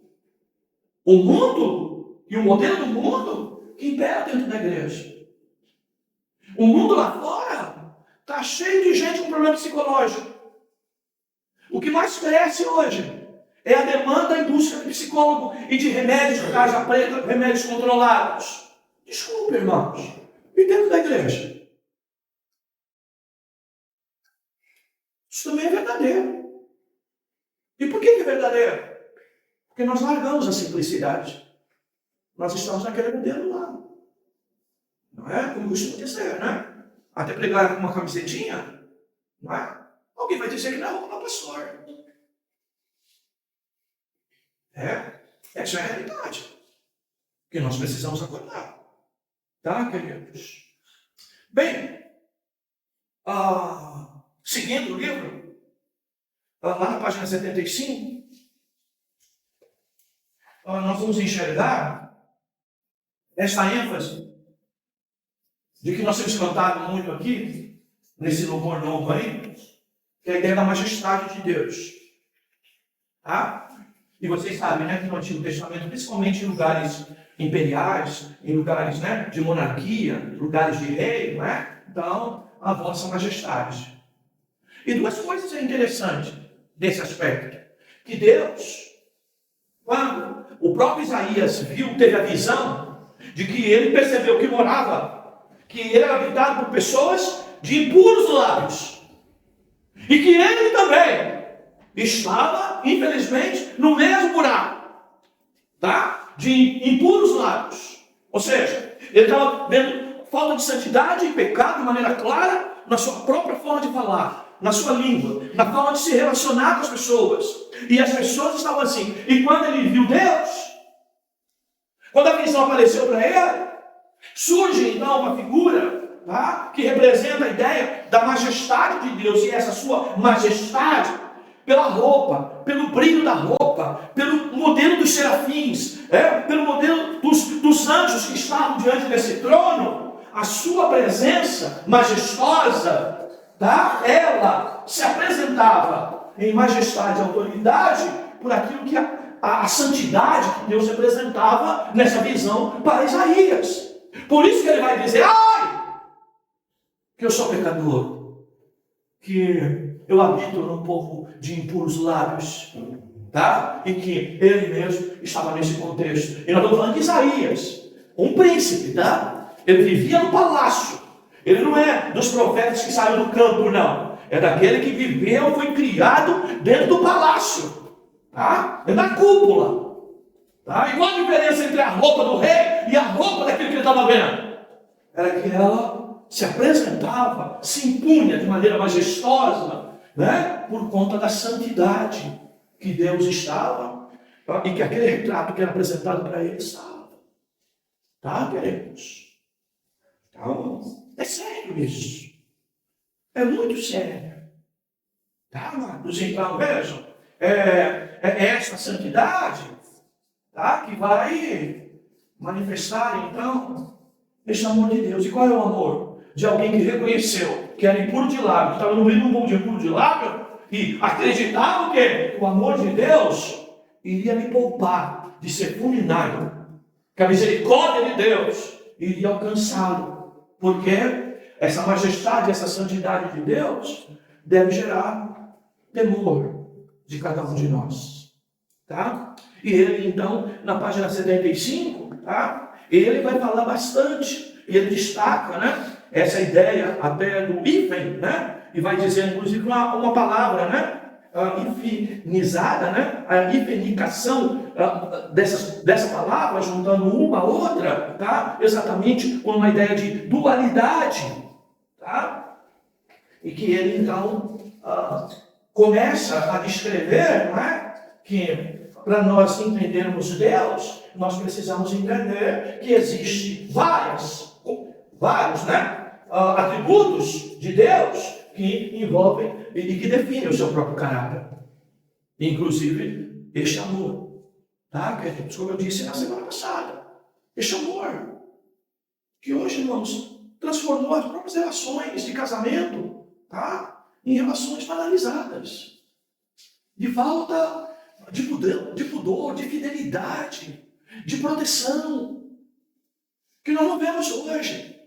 O mundo e o modelo do mundo que impera dentro da igreja. O mundo lá fora está cheio de gente com problema psicológico. O que mais cresce hoje é a demanda em busca de psicólogo e de remédios de tarja preta, remédios controlados. Desculpe, irmãos. E dentro da igreja? Isso também é verdadeiro. E por que é verdadeiro? Porque nós largamos a simplicidade. Nós estamos naquele modelo lá. Não é? Como costumo dizer, né? Até pregar com uma camisetinha, não é? Alguém vai dizer que não é roupa do pastor. Essa é a realidade. Que nós precisamos acordar. Tá, queridos? Bem, seguindo o livro, lá na página 75, nós vamos enxergar esta ênfase de que nós temos cantado muito aqui, nesse louvor novo aí, que é a ideia da majestade de Deus. Tá? E vocês sabem, né, que no Antigo Testamento, principalmente em lugares imperiais, em lugares, né, de monarquia, lugares de rei, não é? Então, a vossa majestade. E duas coisas é interessante desse aspecto. Que Deus, quando o próprio Isaías teve a visão de que ele percebeu que que ele era habitado por pessoas de impuros lábios. E que ele também estava, infelizmente, no mesmo buraco, tá? De impuros lábios. Ou seja, ele estava vendo falta de santidade e pecado de maneira clara na sua própria forma de falar, na sua língua, na forma de se relacionar com as pessoas. E as pessoas estavam assim. E quando ele viu Deus, quando a visão apareceu para ele, surge então uma figura, tá, que representa a ideia da majestade de Deus. E essa sua majestade, pela roupa, pelo brilho da roupa, pelo modelo dos serafins, pelo modelo dos anjos que estavam diante desse trono, a sua presença majestosa, tá? Ela se apresentava em majestade e autoridade por aquilo que a santidade que Deus representava nessa visão para Isaías. Por isso que ele vai dizer, que eu sou pecador, que eu habito num povo de impuros lábios, tá? E que ele mesmo estava nesse contexto. E nós estamos falando de Isaías, um príncipe, tá? Ele vivia no palácio. Ele não é dos profetas que saiu do campo, não. É daquele que viveu, foi criado dentro do palácio, tá? É da cúpula, tá? E qual a diferença entre a roupa do rei e a roupa daquele que ele estava vendo? Era que ela se apresentava, se impunha de maneira majestosa, né? Por conta da santidade que Deus estava, tá? E que aquele retrato que era apresentado para ele estava. Tá, queridos? Então, é sério isso. É muito sério. Tá, amados? Então, vejam, é essa santidade, tá, que vai manifestar, então, esse amor de Deus. E qual é o amor? De alguém que reconheceu que era impuro de lábio, que estava no meio de um povo de impuro de lábio, e acreditava o quê? Que o amor de Deus iria me poupar de ser fulminado, que a misericórdia de Deus iria alcançá-lo. Porque essa majestade, essa santidade de Deus deve gerar temor de cada um de nós. Tá? E ele, então, na página 75, tá? Ele vai falar bastante, ele destaca, né, essa ideia até do hífen, né? E vai dizer, inclusive, uma palavra, né? Infinizada, né? A infinicação dessa palavra, juntando uma a outra, tá? Exatamente com uma ideia de dualidade, tá? E que ele, então, começa a descrever, não é? Que para nós entendermos Deus, nós precisamos entender que existe vários, né? Atributos de Deus que envolvem e que definem o seu próprio caráter. Inclusive, este amor. Tá? Como eu disse na semana passada. Este amor. Que hoje, irmãos, transformou as próprias relações de casamento, tá? Em relações banalizadas. De falta de pudor, de fidelidade, de proteção. Que nós não vemos hoje.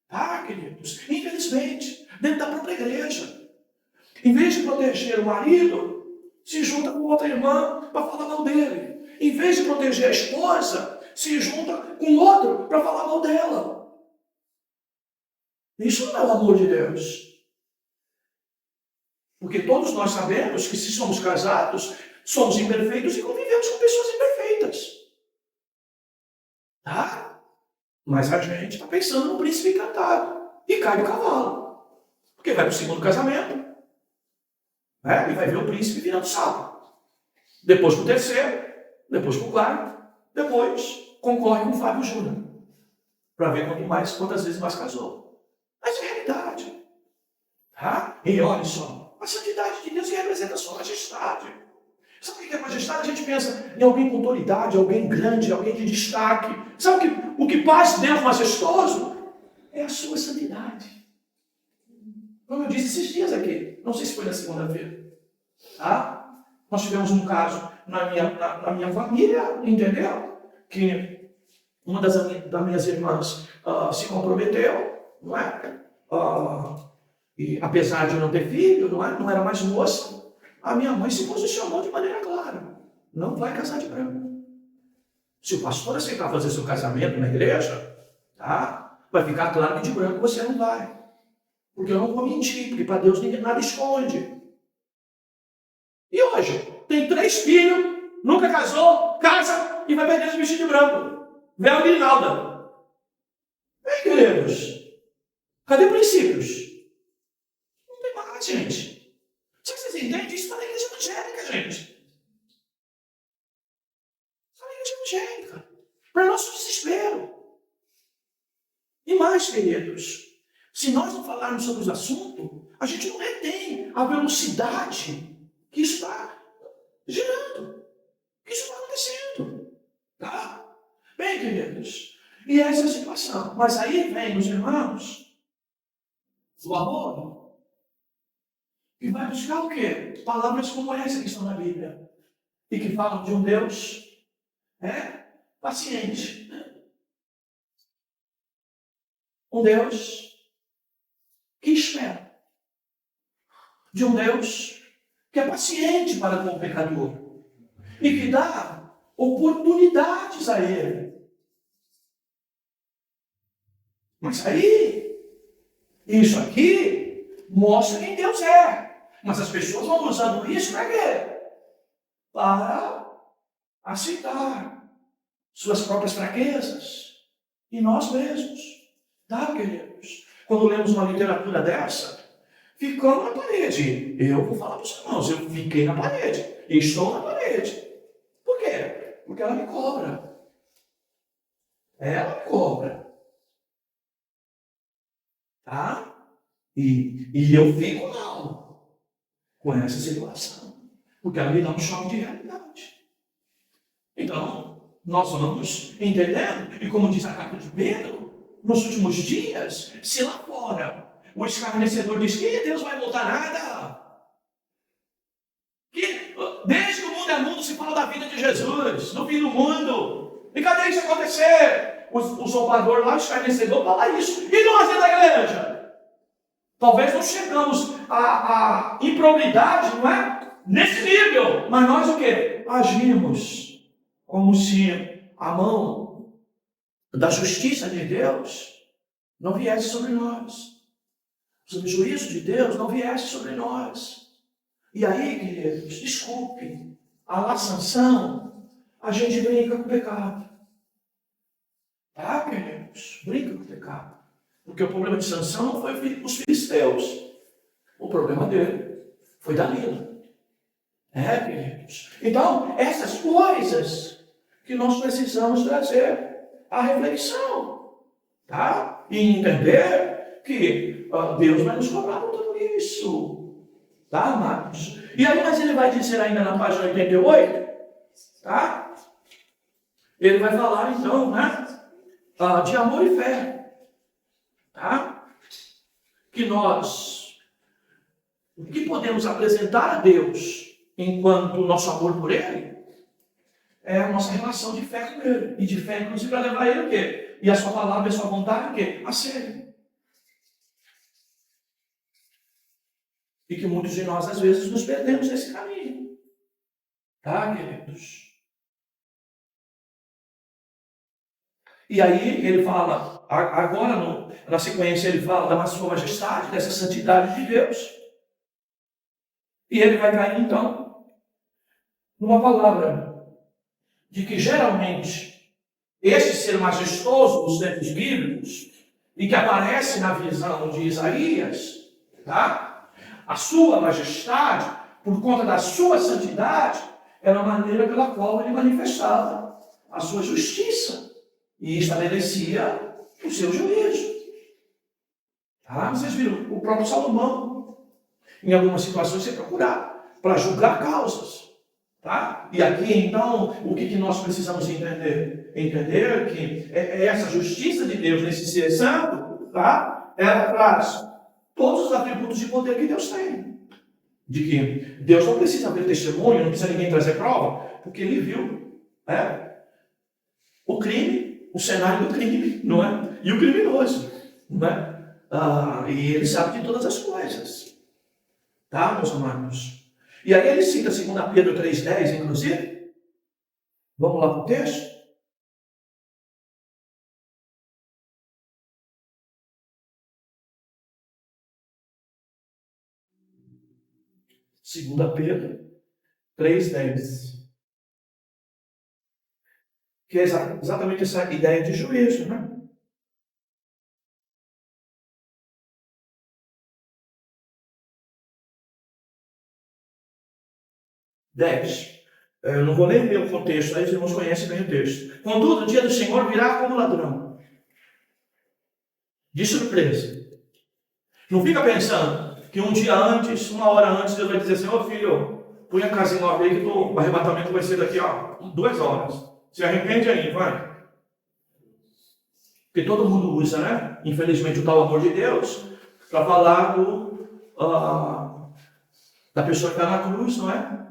Tá, queridos? Infelizmente, dentro da própria igreja. Em vez de proteger o marido, se junta com outra irmã para falar mal dele. Em vez de proteger a esposa, se junta com outro para falar mal dela. Isso não é o amor de Deus. Porque todos nós sabemos que se somos casados, somos imperfeitos e convivemos com pessoas imperfeitas. Tá? Mas a gente está pensando no príncipe encantado. E cai do cavalo. Porque vai para o segundo casamento. Né? E vai ver o príncipe virando sapo. Depois para o terceiro. Depois para o quarto. Depois concorre com o Fábio Júnior. Para ver quantas vezes mais casou. Mas é realidade. Tá? E olha só. A santidade de Deus que representa a sua majestade. Sabe o que é majestade? A gente pensa em alguém com autoridade, alguém grande, alguém de destaque. Sabe o que faz Deus majestoso? É a sua santidade. Como eu disse esses dias aqui, não sei se foi na segunda-feira. Tá? Nós tivemos um caso na minha família, entendeu? Que uma das minhas irmãs se comprometeu, não é? E apesar de não ter filho, não era mais moça, a minha mãe se posicionou de maneira clara. Não vai casar de branco. Se o pastor aceitar fazer seu casamento na igreja, tá? Vai ficar claro que de branco você não vai. Porque eu não vou mentir, porque para Deus ninguém nada esconde. E hoje, tem 3 filhos, nunca casou, casa e vai perder esse vestido de branco. Véu de Rinalda. Ei, queridos, cadê princípios? Não tem mais, gente. Será que vocês entendem? Isso está na igreja evangélica, gente. Está na igreja evangélica. Para nosso desespero. E mais, queridos, se nós não falarmos sobre os assuntos, a gente não retém a velocidade que isso está girando, que isso está acontecendo. Tá? Bem, queridos, e essa é a situação. Mas aí vem, meus irmãos, o amor, que vai buscar o quê? Palavras como essa que estão na Bíblia, e que falam de um Deus paciente. Um Deus que espera. De um Deus que é paciente para com o pecador. E que dá oportunidades a ele. Mas aí, isso aqui mostra quem Deus é. Mas as pessoas vão usando isso para quê? Para aceitar suas próprias fraquezas e nós mesmos. Tá, queridos? Quando lemos uma literatura dessa, ficamos na parede. Eu vou falar para os irmãos, eu fiquei na parede. Estou na parede. Por quê? Porque ela me cobra. Ela me cobra. Tá? E eu fico mal com essa situação. Porque ela me dá um choque de realidade. Então, nós vamos entendendo. E como diz a carta de Pedro, nos últimos dias, se lá fora o escarnecedor diz que Deus vai voltar nada. Que desde que o mundo é mundo se fala da vida de Jesus, do fim do mundo. E cadê isso acontecer? O zombador lá, o escarnecedor, fala isso. E nós dentro da igreja? Talvez não chegamos à improbidade, não é? Nesse nível. Mas nós o quê? Agimos como se a mão da justiça de Deus não viesse sobre nós. O juízo de Deus não viesse sobre nós. E aí, queridos, desculpe, a lá Sansão, a gente brinca com o pecado. Tá, queridos? Brinca com o pecado. Porque o problema de Sansão não foi os filisteus. O problema dele foi Dalila. Queridos? Então, essas coisas que nós precisamos trazer à reflexão. Tá? E entender que Deus vai nos cobrar por tudo isso. Tá, amados? E aí, mas ele vai dizer ainda na página 88, tá? Ele vai falar, então, né? De amor e fé. Tá? Que nós, o que podemos apresentar a Deus enquanto nosso amor por Ele, é a nossa relação de fé com Ele. E de fé, inclusive, para levar Ele o quê? E a sua palavra e a sua vontade o quê? A sério. E que muitos de nós, às vezes, nos perdemos nesse caminho. Tá, queridos? E aí ele fala, agora na sequência ele fala da sua majestade, dessa santidade de Deus. E ele vai cair então numa palavra de que geralmente este ser majestoso dos textos bíblicos e que aparece na visão de Isaías, tá? A sua majestade, por conta da sua santidade, era a maneira pela qual ele manifestava a sua justiça e estabelecia o seu juízo. Tá? Vocês viram, o próprio Salomão, em algumas situações, se procurar para julgar causas. Tá? E aqui, então, o que nós precisamos entender? Entender que essa justiça de Deus nesse ser santo, tá? Ela traz todos os atributos de poder que Deus tem. De que Deus não precisa ver testemunho, não precisa ninguém trazer prova, porque ele viu o crime, o cenário do crime, não é? E o criminoso, não é? E ele sabe de todas as coisas. Tá, meus amados? E aí ele cita 2 Pedro 3,10, inclusive. Vamos lá para o texto? Segunda Pedro 3,10. Que é exatamente essa ideia de juízo, né? Eu não vou nem ler o contexto, aí os irmãos conhecem bem o texto. Contudo, o dia do Senhor virá como ladrão. De surpresa. Não fica pensando que um dia antes, uma hora antes, Deus vai dizer assim, ô filho, põe a casa em ordem aí que o arrebatamento vai ser daqui a 2 horas. Se arrepende aí, vai. Porque todo mundo usa, né? Infelizmente, o tal amor de Deus para falar da pessoa que está na cruz, não é?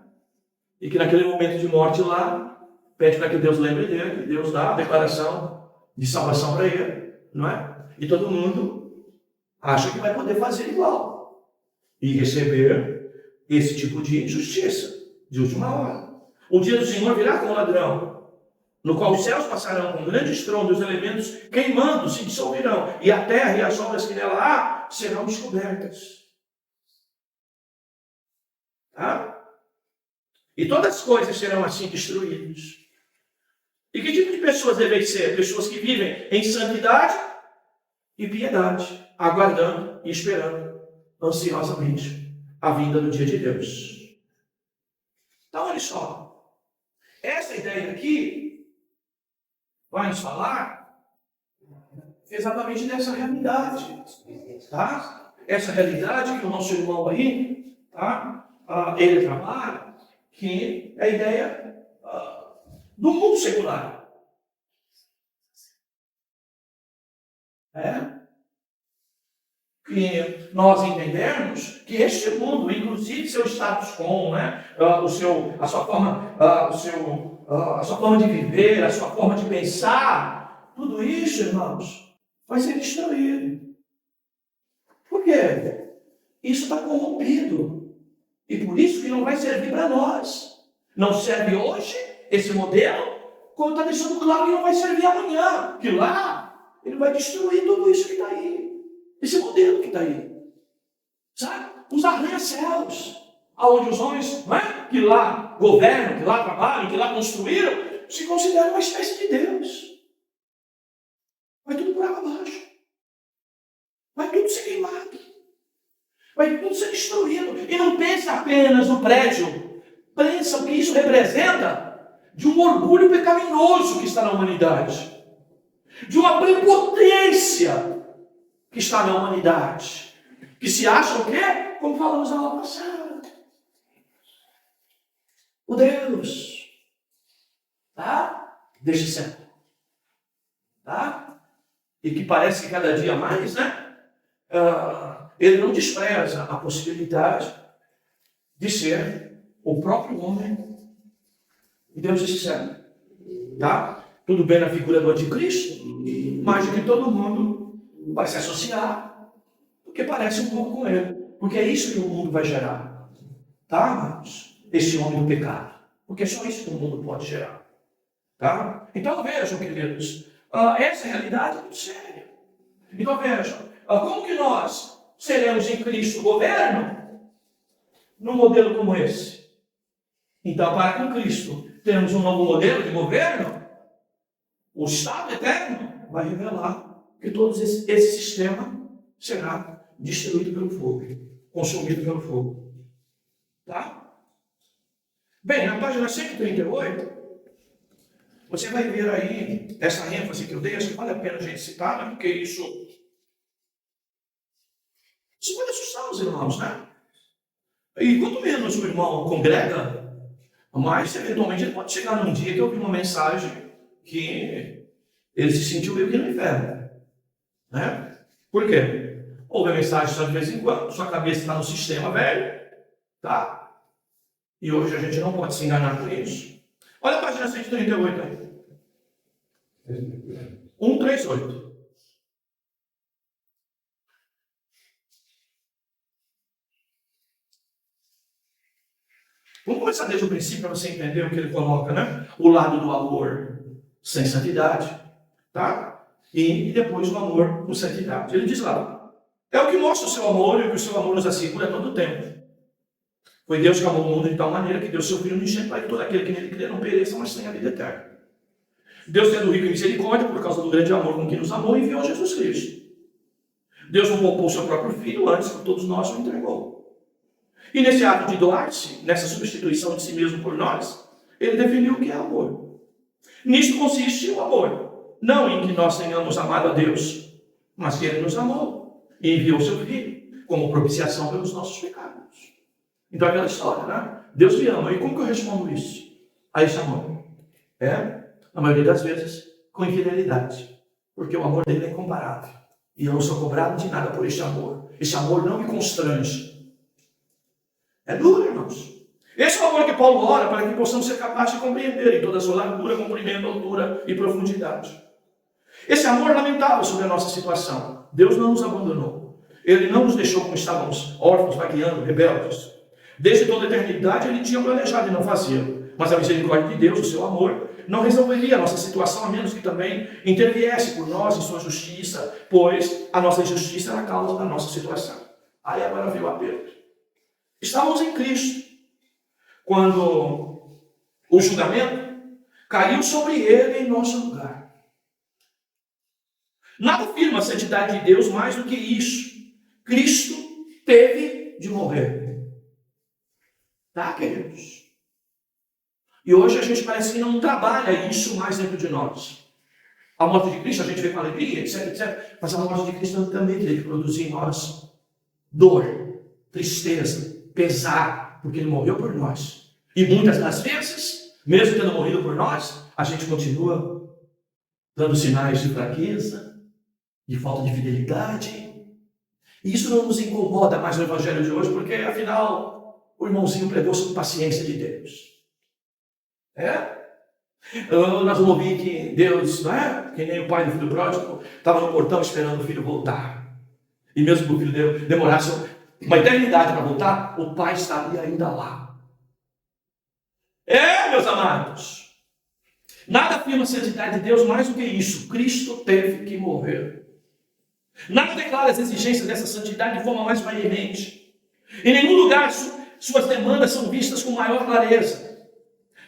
E que naquele momento de morte lá, pede para que Deus lembre dele, que Deus dá a declaração de salvação para ele, não é? E todo mundo acha que vai poder fazer igual e receber esse tipo de justiça de última hora. O dia do Senhor virá como ladrão, no qual os céus passarão com grande estrondo, os elementos queimando se dissolverão, e a terra e as obras que nela há serão descobertas. Tá? E todas as coisas serão assim destruídas. E que tipo de pessoas devem ser? Pessoas que vivem em santidade e piedade, aguardando e esperando ansiosamente a vinda do dia de Deus. Então, olha só. Essa ideia aqui vai nos falar exatamente dessa realidade. Tá? Essa realidade que o nosso irmão aí, tá? Ele trabalha, que é a ideia do mundo secular. Que nós entendemos que este mundo, inclusive seu status quo, né? a sua forma de viver, a sua forma de pensar, tudo isso, irmãos, vai ser destruído. Por quê? Isso está corrompido. E por isso que não vai servir para nós. Não serve hoje esse modelo, como está deixando claro que não vai servir amanhã. Que lá ele vai destruir tudo isso que está aí. Esse modelo que está aí. Sabe? Os arranha-céus. Onde os homens, não é? Que lá governam, que lá trabalham, que lá construíram, se consideram uma espécie de Deus. Vai tudo por água abaixo. Vai tudo ser queimado. Vai tudo ser destruído. E não pense apenas no prédio. Pensa o que isso representa de um orgulho pecaminoso que está na humanidade. De uma prepotência que está na humanidade. Que se acha o quê? como falamos na aula passada, o Deus, tá? Deste século, tá? E que parece que cada dia mais, né? Ele não despreza a possibilidade de ser o próprio homem e Deus desse século, tá? Tudo bem na figura do anticristo, mas de que todo mundo vai se associar, porque parece um pouco com ele. Porque é isso que o mundo vai gerar, tá, amados? Esse homem do pecado. Porque é só isso que o mundo pode gerar, tá? Então vejam, queridos, essa realidade é muito séria. Então vejam, como que nós seremos em Cristo o governo num modelo como esse? Então, para com Cristo termos um novo modelo de governo, o Estado eterno vai revelar que todo esse sistema será destruído pelo fogo, consumido pelo fogo. Tá? Bem, na página 138, você vai ver aí essa ênfase que eu dei, acho que vale a pena a gente citar, né? Porque isso pode assustar os irmãos, né? E quanto menos o irmão congrega, mais eventualmente ele pode chegar num dia que eu ouvi uma mensagem que ele se sentiu meio que no inferno, né? Por quê? Ouve a mensagem só de vez em quando, sua cabeça está no sistema velho, tá? E hoje a gente não pode se enganar com isso. Olha a página 138 aí. 138. Vamos começar desde o princípio para você entender o que ele coloca, né? O lado do amor sem santidade, tá? E depois o amor com santidade. Ele diz lá, é o que mostra o seu amor e o que o seu amor nos assegura todo o tempo. Foi Deus que amou o mundo de tal maneira que deu seu Filho unigênito para que todo aquele que nele crê não pereça, mas tenha a vida eterna. Deus, sendo rico em misericórdia, por causa do grande amor com que nos amou, enviou Jesus Cristo. Deus não poupou o seu próprio Filho, antes por todos nós o entregou. E nesse ato de doar-se, nessa substituição de si mesmo por nós, ele definiu o que é amor. Nisto consiste o amor. Não em que nós tenhamos amado a Deus, mas que ele nos amou e enviou o seu Filho como propiciação pelos nossos pecados. Então, aquela história, né? Deus me ama. E como que eu respondo isso? A esse amor? Na maioria das vezes, com infidelidade. Porque o amor dele é incomparável. E eu não sou cobrado de nada por este amor. Esse amor não me constrange. É duro, irmãos. Esse é o amor que Paulo ora para que possamos ser capazes de compreender em toda a sua largura, comprimento, altura e profundidade. Esse amor é lamentável sobre a nossa situação. Deus não nos abandonou. Ele não nos deixou como estávamos, órfãos, vagueando, rebeldes. Desde toda a eternidade ele tinha planejado e não fazia. Mas a misericórdia de Deus, o seu amor, não resolveria a nossa situação, a menos que também interviesse por nós em sua justiça, pois a nossa injustiça era a causa da nossa situação. Aí agora veio o aperto. Estávamos em Cristo, quando o julgamento caiu sobre ele em nosso lugar. Nada afirma a santidade de Deus mais do que isso. Cristo teve de morrer. Tá, queridos? E hoje a gente parece que não trabalha isso mais dentro de nós. A morte de Cristo a gente vê com alegria, etc, etc. Mas a morte de Cristo também tem que produzir em nós dor, tristeza, pesar, porque ele morreu por nós. E muitas das vezes, mesmo tendo morrido por nós, a gente continua dando sinais de fraqueza, de falta de fidelidade. E isso não nos incomoda mais no Evangelho de hoje, porque afinal o irmãozinho pregou sobre paciência de Deus. Nós vamos ouvir que Deus, não é? Que nem o pai do filho pródigo, estava no portão esperando o filho voltar. E mesmo que o filho demorasse uma eternidade para voltar, o pai estaria ainda lá. Meus amados, nada afirma a santidade de Deus mais do que isso. Cristo teve que morrer. Nada declara as exigências dessa santidade de forma mais veemente. Em nenhum lugar suas demandas são vistas com maior clareza.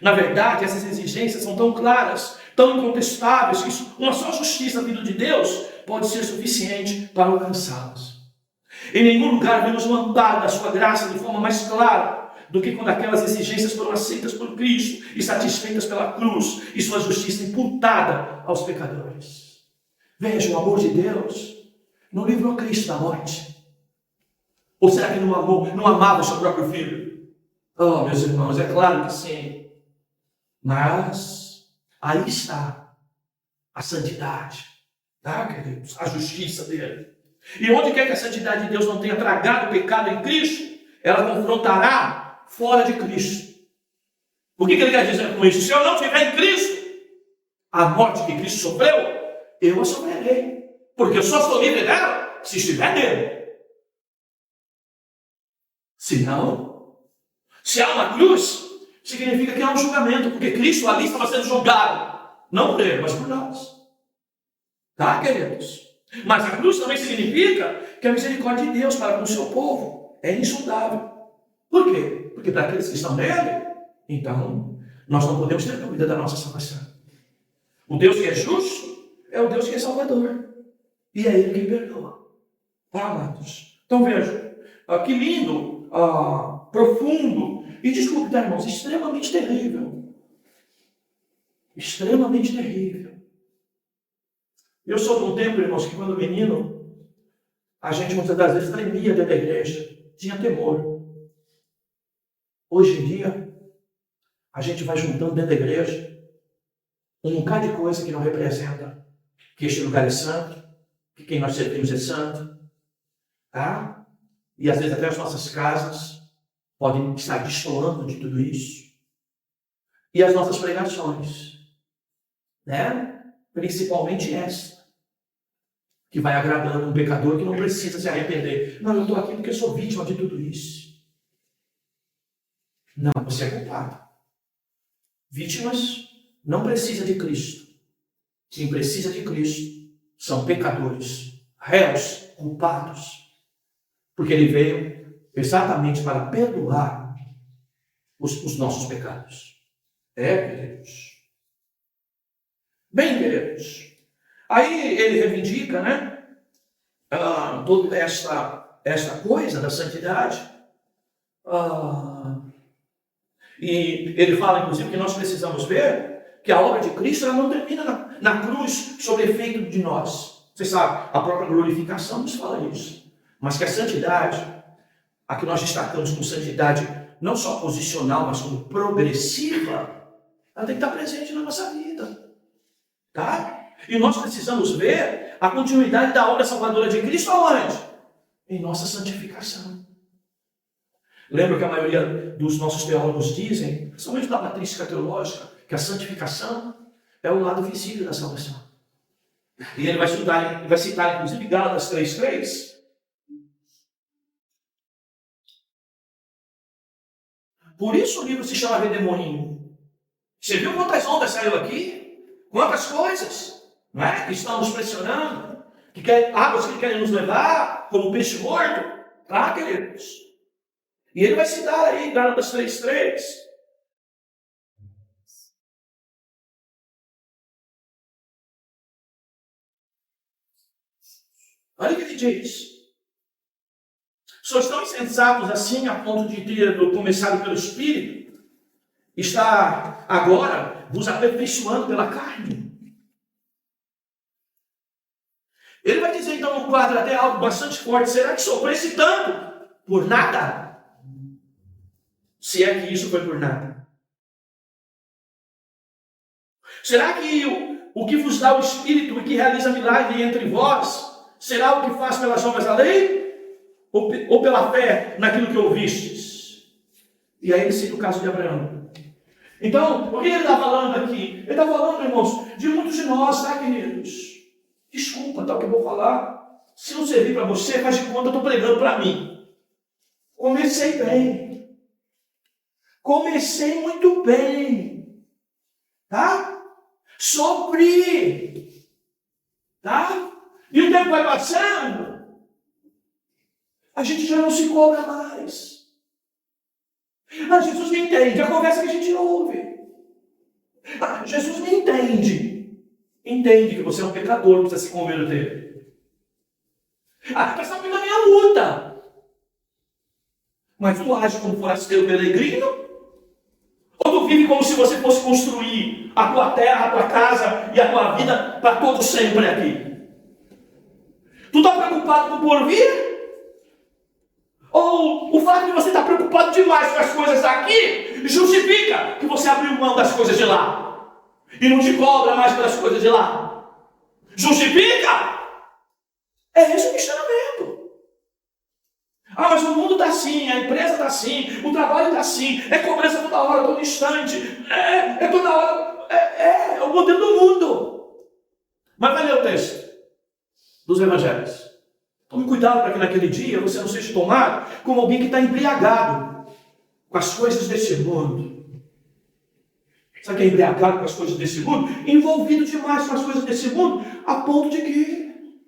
Na verdade, essas exigências são tão claras, tão incontestáveis, que uma só justiça vinda de Deus pode ser suficiente para alcançá-las. Em nenhum lugar vemos o amparo da sua graça de forma mais clara do que quando aquelas exigências foram aceitas por Cristo e satisfeitas pela cruz e sua justiça imputada aos pecadores. Veja, o amor de Deus não livrou Cristo da morte. Ou será que não amou, não amava o seu próprio filho? Oh, meus irmãos, é claro que sim. Mas aí está a santidade, tá, queridos? A justiça dele. E onde quer que a santidade de Deus não tenha tragado o pecado em Cristo, ela confrontará fora de Cristo. O que ele quer dizer com isso? Se eu não estiver em Cristo, a morte que Cristo sofreu, eu a sofrerei. Porque eu só sou livre dela se estiver nele. Se não, se há uma cruz, significa que há um julgamento, porque Cristo ali estava sendo julgado. Não por ele, mas por nós. Tá, queridos? Mas a cruz também significa que a misericórdia de Deus para com o seu povo é insondável. Por quê? Porque para aqueles que estão nele, então, nós não podemos ter dúvida da nossa salvação. O Deus que é justo é o Deus que é salvador. E é Ele quem perdoa. Tá, amados? Então vejam, que lindo, profundo, e desculpe, tá, irmãos, extremamente terrível. Extremamente terrível. Eu sou de um tempo, irmãos, que quando menino, a gente muitas das vezes tremia dentro da igreja, tinha temor. Hoje em dia, a gente vai juntando dentro da igreja um bocado de coisa que não representa que este lugar é santo, que quem nós servimos é santo, tá? E às vezes até as nossas casas podem estar destoando de tudo isso. E as nossas pregações, né? Principalmente essa, que vai agradando um pecador que não precisa se arrepender. Não, eu estou aqui porque eu sou vítima de tudo isso. Não, você é culpado. Vítimas não precisa de Cristo. Quem precisa de Cristo são pecadores, réus, culpados. Porque Ele veio exatamente para perdoar os nossos pecados. Queridos. Bem, queridos. Aí ele reivindica, né? Toda esta coisa da santidade. E ele fala, inclusive, que nós precisamos ver que a obra de Cristo ela não termina na cruz sobre efeito de nós. Você sabe, a própria glorificação nos fala isso. Mas que a santidade, a que nós destacamos como santidade, não só posicional, mas como progressiva, ela tem que estar presente na nossa vida. Tá? E nós precisamos ver a continuidade da obra salvadora de Cristo aonde? Em nossa santificação. Lembra que a maioria dos nossos teólogos dizem, principalmente da patrística teológica, que a santificação é o lado visível da salvação. E ele vai citar inclusive Gálatas 3:3. Por isso o livro se chama Redemoinho. Você viu quantas ondas saiu aqui? Quantas coisas, não é? Que estão nos pressionando, águas que querem nos levar, como peixe morto, tá, queridos? E ele vai citar aí, Gálatas 3:3. Olha o que ele diz. Sois tão insensatos assim, a ponto de ter começado pelo Espírito, está agora vos aperfeiçoando pela carne. Ele vai dizer então no quadro até algo bastante forte, será que sofresse tanto por nada? Se é que isso foi por nada. Será que o que vos dá o Espírito e que realiza milagre entre vós, será o que faz pelas obras da lei? Ou pela fé naquilo que ouvistes? E aí ele cita o caso de Abraão. Então, o que ele está falando aqui? Ele está falando, irmãos, de muitos de nós, tá, queridos? Desculpa, tá, o que eu vou falar. Se não servir para você, faz de conta, eu estou pregando para mim. Comecei bem. Comecei muito bem. Tá? Sofri. Tá? E o tempo vai passando. A gente já não se cobra mais. Jesus me entende. A conversa que a gente ouve. Jesus me entende. Entende que você é um pecador, que precisa se converter. Mas está vendo a minha luta. Mas tu age como forasteiro peregrino? Ou tu vive como se você fosse construir a tua terra, a tua casa e a tua vida para todo sempre aqui? Tu está preocupado com o porvir? Ou o fato de você estar preocupado demais com as coisas daqui justifica que você abriu mão das coisas de lá e não te cobra mais pelas coisas de lá? Justifica? É esse o questionamento. Ah, mas o mundo está assim, a empresa está assim, o trabalho está assim, é cobrança toda hora, todo instante, é toda hora, é o modelo do mundo. Mas vai ler o texto dos evangelhos. Tome cuidado para que naquele dia você não seja tomado como alguém que está embriagado com as coisas desse mundo. Sabe que é embriagado com as coisas desse mundo? Envolvido demais com as coisas desse mundo, a ponto de que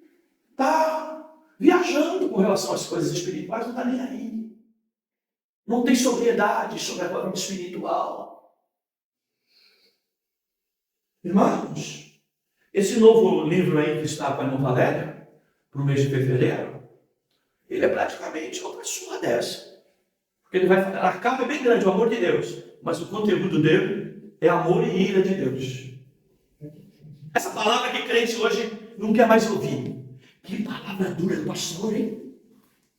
está viajando com relação às coisas espirituais, não está nem aí. Não tem sobriedade sobre a vida espiritual. Irmãos, esse novo livro aí que está com a Irmã Valéria, para o mês de fevereiro, ele é praticamente outra surra dessa. Porque ele vai falar, a capa é bem grande, o amor de Deus, mas o conteúdo dele é amor e ira de Deus. Essa palavra que crente hoje não quer mais ouvir. Que palavra dura do pastor, hein?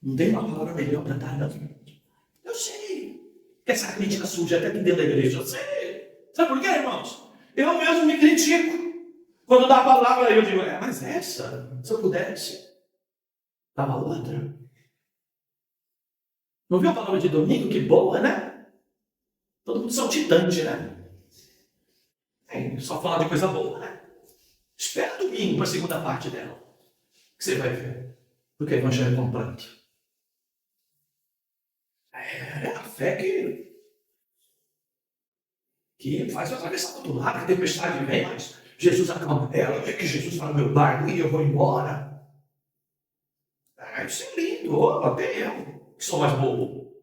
Não tem uma palavra melhor para dar, não. Eu sei que essa crítica surge até aqui dentro da igreja, eu sei. Sabe por quê, irmãos? Eu mesmo me critico. Quando dá a palavra, eu digo, mas essa, se eu pudesse, dava outra. Não viu a palavra de domingo? Que boa, né? Todo mundo saltitante, né? Só falar de coisa boa, né? Espera domingo para a segunda parte dela, que você vai ver. Porque o evangelho é completo. É a fé que faz eu atravessar o outro lado, que a tempestade vem, mas Jesus acalma ela, que Jesus está no meu barco e eu vou embora. Isso é lindo, até eu, que sou mais bobo,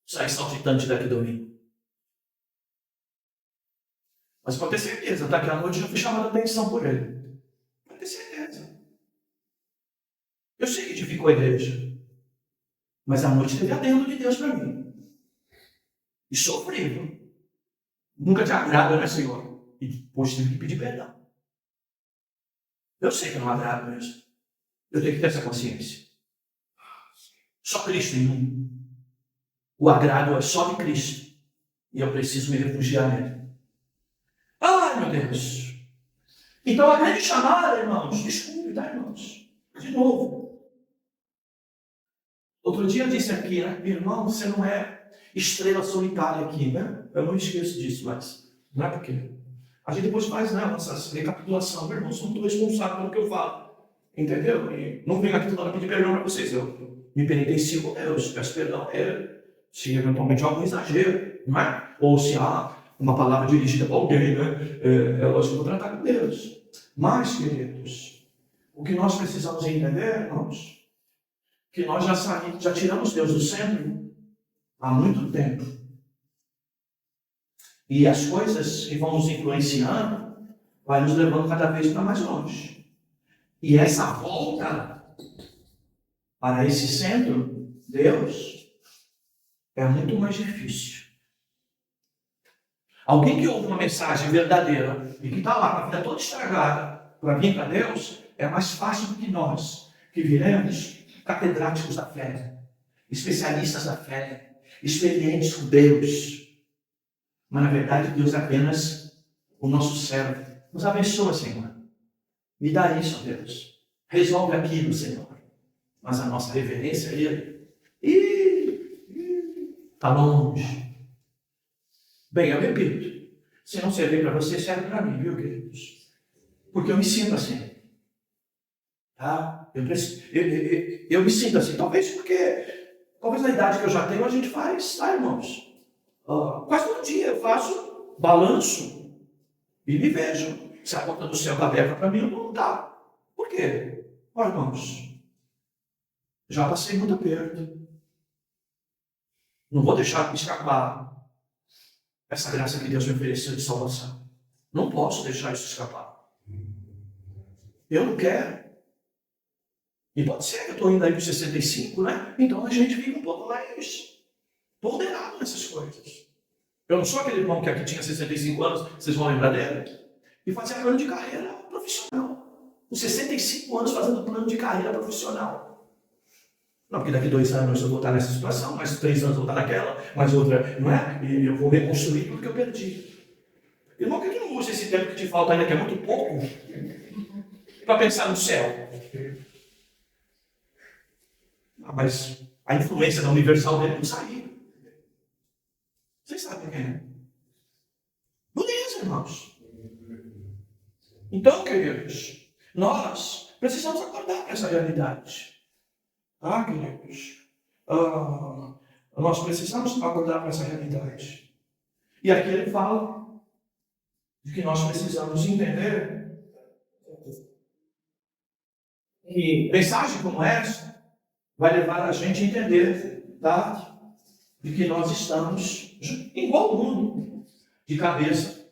sai saltitante daqui domingo. Mas pode ter certeza, daqui à noite eu fui chamado a atenção por ele. Pode ter certeza. Eu sei que edificou a igreja, mas à noite teve adendo de Deus para mim. E sofrível. Nunca te agrada, né, Senhor? E depois tive que pedir perdão. Eu sei que eu não agrado mesmo. Eu tenho que ter essa consciência. Só Cristo em mim. O agrado é só de Cristo. E eu preciso me refugiar nele. Ai, meu Deus. Então a grande chamada, irmãos, desculpe, tá, irmãos? De novo. Outro dia eu disse aqui, né? Meu irmão, você não é estrela solitária aqui, né? Eu não esqueço disso, mas não é porque a gente depois faz, né, nossas recapitulação. Meu irmão, eu não estou responsável pelo que eu falo. Entendeu? E não venho aqui toda hora pedir perdão para vocês. Eu me penitencio com Deus, peço perdão a Ele. Se eventualmente há algum exagero, não é? Ou se há uma palavra dirigida para alguém, né? É lógico que eu vou tratar com Deus. Mas, queridos, o que nós precisamos entender, irmãos, que nós já tiramos Deus do centro há muito tempo. E as coisas que vão nos influenciando vai nos levando cada vez para mais longe. E essa volta para esse centro, Deus, é muito mais difícil. Alguém que ouve uma mensagem verdadeira e que está lá com a vida toda estragada para vir para Deus, é mais fácil do que nós, que viremos catedráticos da fé, especialistas da fé, experientes com Deus. Mas, na verdade, Deus é apenas o nosso servo. Nos abençoa, Senhor. Me dá isso, Deus. Resolve aquilo, Senhor. Mas a nossa reverência a Ele está longe. Bem, eu repito. Se não servir para você, serve para mim, viu, queridos? Porque eu me sinto assim. Tá? Eu me sinto assim. Talvez na idade que eu já tenho, a gente faz, tá, irmãos? Quase todo dia eu faço balanço e me vejo. Se a porta do céu está aberta para mim, não está. Por quê? Olha, irmãos, já passei muito perto. Não vou deixar escapar essa graça que Deus me ofereceu de salvação. Não posso deixar isso escapar. Eu não quero. E pode ser que eu estou indo aí para 65, né? Então a gente fica um pouco mais ponderado nessas coisas. Eu não sou aquele irmão que aqui tinha 65 anos, vocês vão lembrar dele, e fazia plano de carreira profissional. Com 65 anos fazendo plano de carreira profissional. Não, porque daqui 2 anos eu vou estar nessa situação, mais 3 anos eu vou estar naquela, mais outra, não é? E eu vou reconstruir tudo que eu perdi. Irmão, por que tu não usa esse tempo que te falta ainda, que é muito pouco, para pensar no céu? Ah, mas a influência da Universal dele não saiu. Vocês sabem quem é? Beleza, irmãos. Então, queridos, nós precisamos acordar para essa realidade. Tá, queridos? Nós precisamos acordar para essa realidade. E aqui ele fala de que nós precisamos entender que mensagem como essa vai levar a gente a entender, tá? De que nós estamos igual o mundo, de cabeça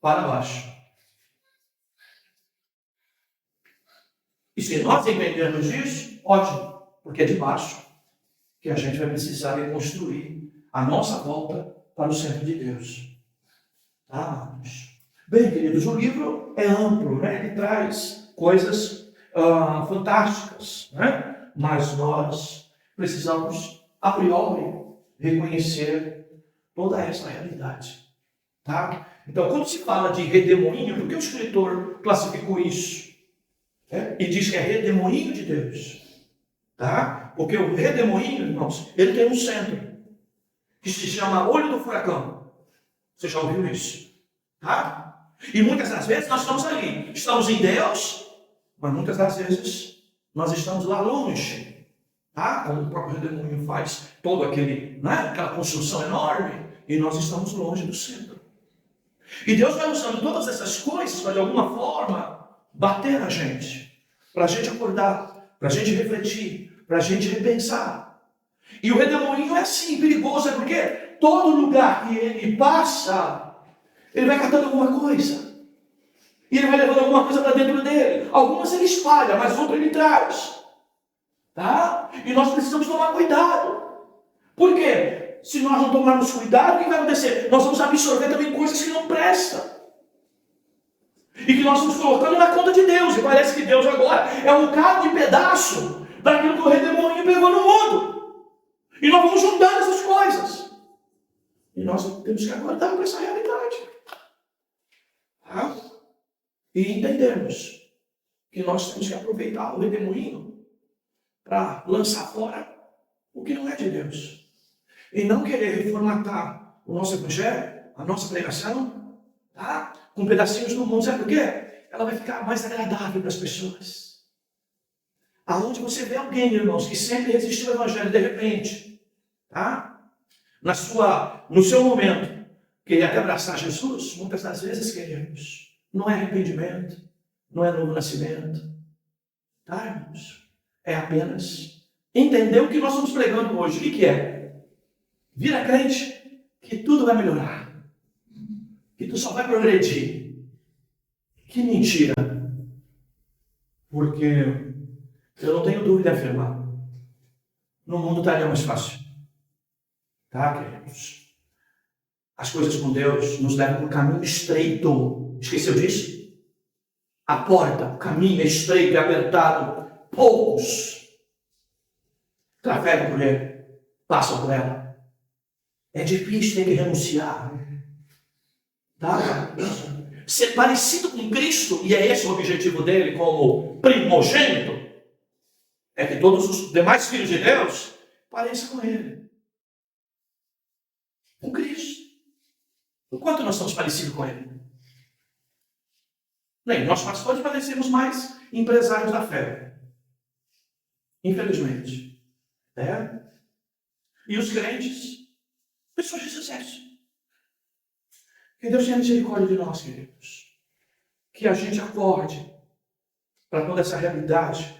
para baixo. E se nós entendermos isso, ótimo, porque é de baixo que a gente vai precisar reconstruir a nossa volta para o centro de Deus. Tá, amados? Bem, queridos, o livro é amplo, né? Ele traz coisas fantásticas, né? Mas nós precisamos, a priori, reconhecer toda essa realidade. Tá? Então, quando se fala de redemoinho, por que o escritor classificou isso? E diz que é redemoinho de Deus. Tá? Porque o redemoinho, irmãos, ele tem um centro, que se chama olho do furacão. Você já ouviu isso? Tá? E muitas das vezes nós estamos ali. Estamos em Deus, mas muitas das vezes nós estamos lá longe. Tá? Como o próprio redemoinho faz todo aquela construção enorme, e nós estamos longe do centro. E Deus vai usando todas essas coisas para, de alguma forma, bater na gente, para a gente acordar, para a gente refletir, para a gente repensar. E o redemoinho é assim, perigoso, é porque todo lugar que ele passa, ele vai catando alguma coisa. E ele vai levando alguma coisa para dentro dele. Algumas ele espalha, mas outras ele traz. Tá? E nós precisamos tomar cuidado. Por quê? Se nós não tomarmos cuidado, o que vai acontecer? Nós vamos absorver também coisas que não prestam. E que nós estamos colocando na conta de Deus. E parece que Deus agora é um bocado de pedaço daquilo que o redemoinho pegou no mundo. E nós vamos juntando essas coisas. E nós temos que acordar com essa realidade. Tá? E entendermos que nós temos que aproveitar o redemoinho para lançar fora o que não é de Deus. E não querer reformatar o nosso evangelho, a nossa pregação, tá? Com pedacinhos do mundo. Sabe por quê? Ela vai ficar mais agradável para as pessoas. Aonde você vê alguém, irmãos, que sempre resistiu ao evangelho, de repente, tá? No seu momento, querer até abraçar Jesus, muitas das vezes queremos. Não é arrependimento, não é novo nascimento. Tá, irmãos? É apenas entender o que nós estamos pregando hoje. O que é? Vira crente, que tudo vai melhorar. Que tu só vai progredir. Que mentira. Porque eu não tenho dúvida em afirmar. No mundo estaria mais fácil. Tá, queridos? As coisas com Deus nos levam para um caminho estreito. Esqueceu disso? A porta, o caminho é estreito e apertado. Poucos trafegam por ele, passam por ela. É difícil ter que renunciar. Tá? Ser parecido com Cristo, e é esse o objetivo dele como primogênito, é que todos os demais filhos de Deus pareçam com ele. Com Cristo. O quanto nós estamos parecidos com ele? Nem nós pastores parecemos mais empresários da fé. Infelizmente. E os crentes, pessoas de sucesso. Que Deus tenha misericórdia de nós, queridos. Que a gente acorde para toda essa realidade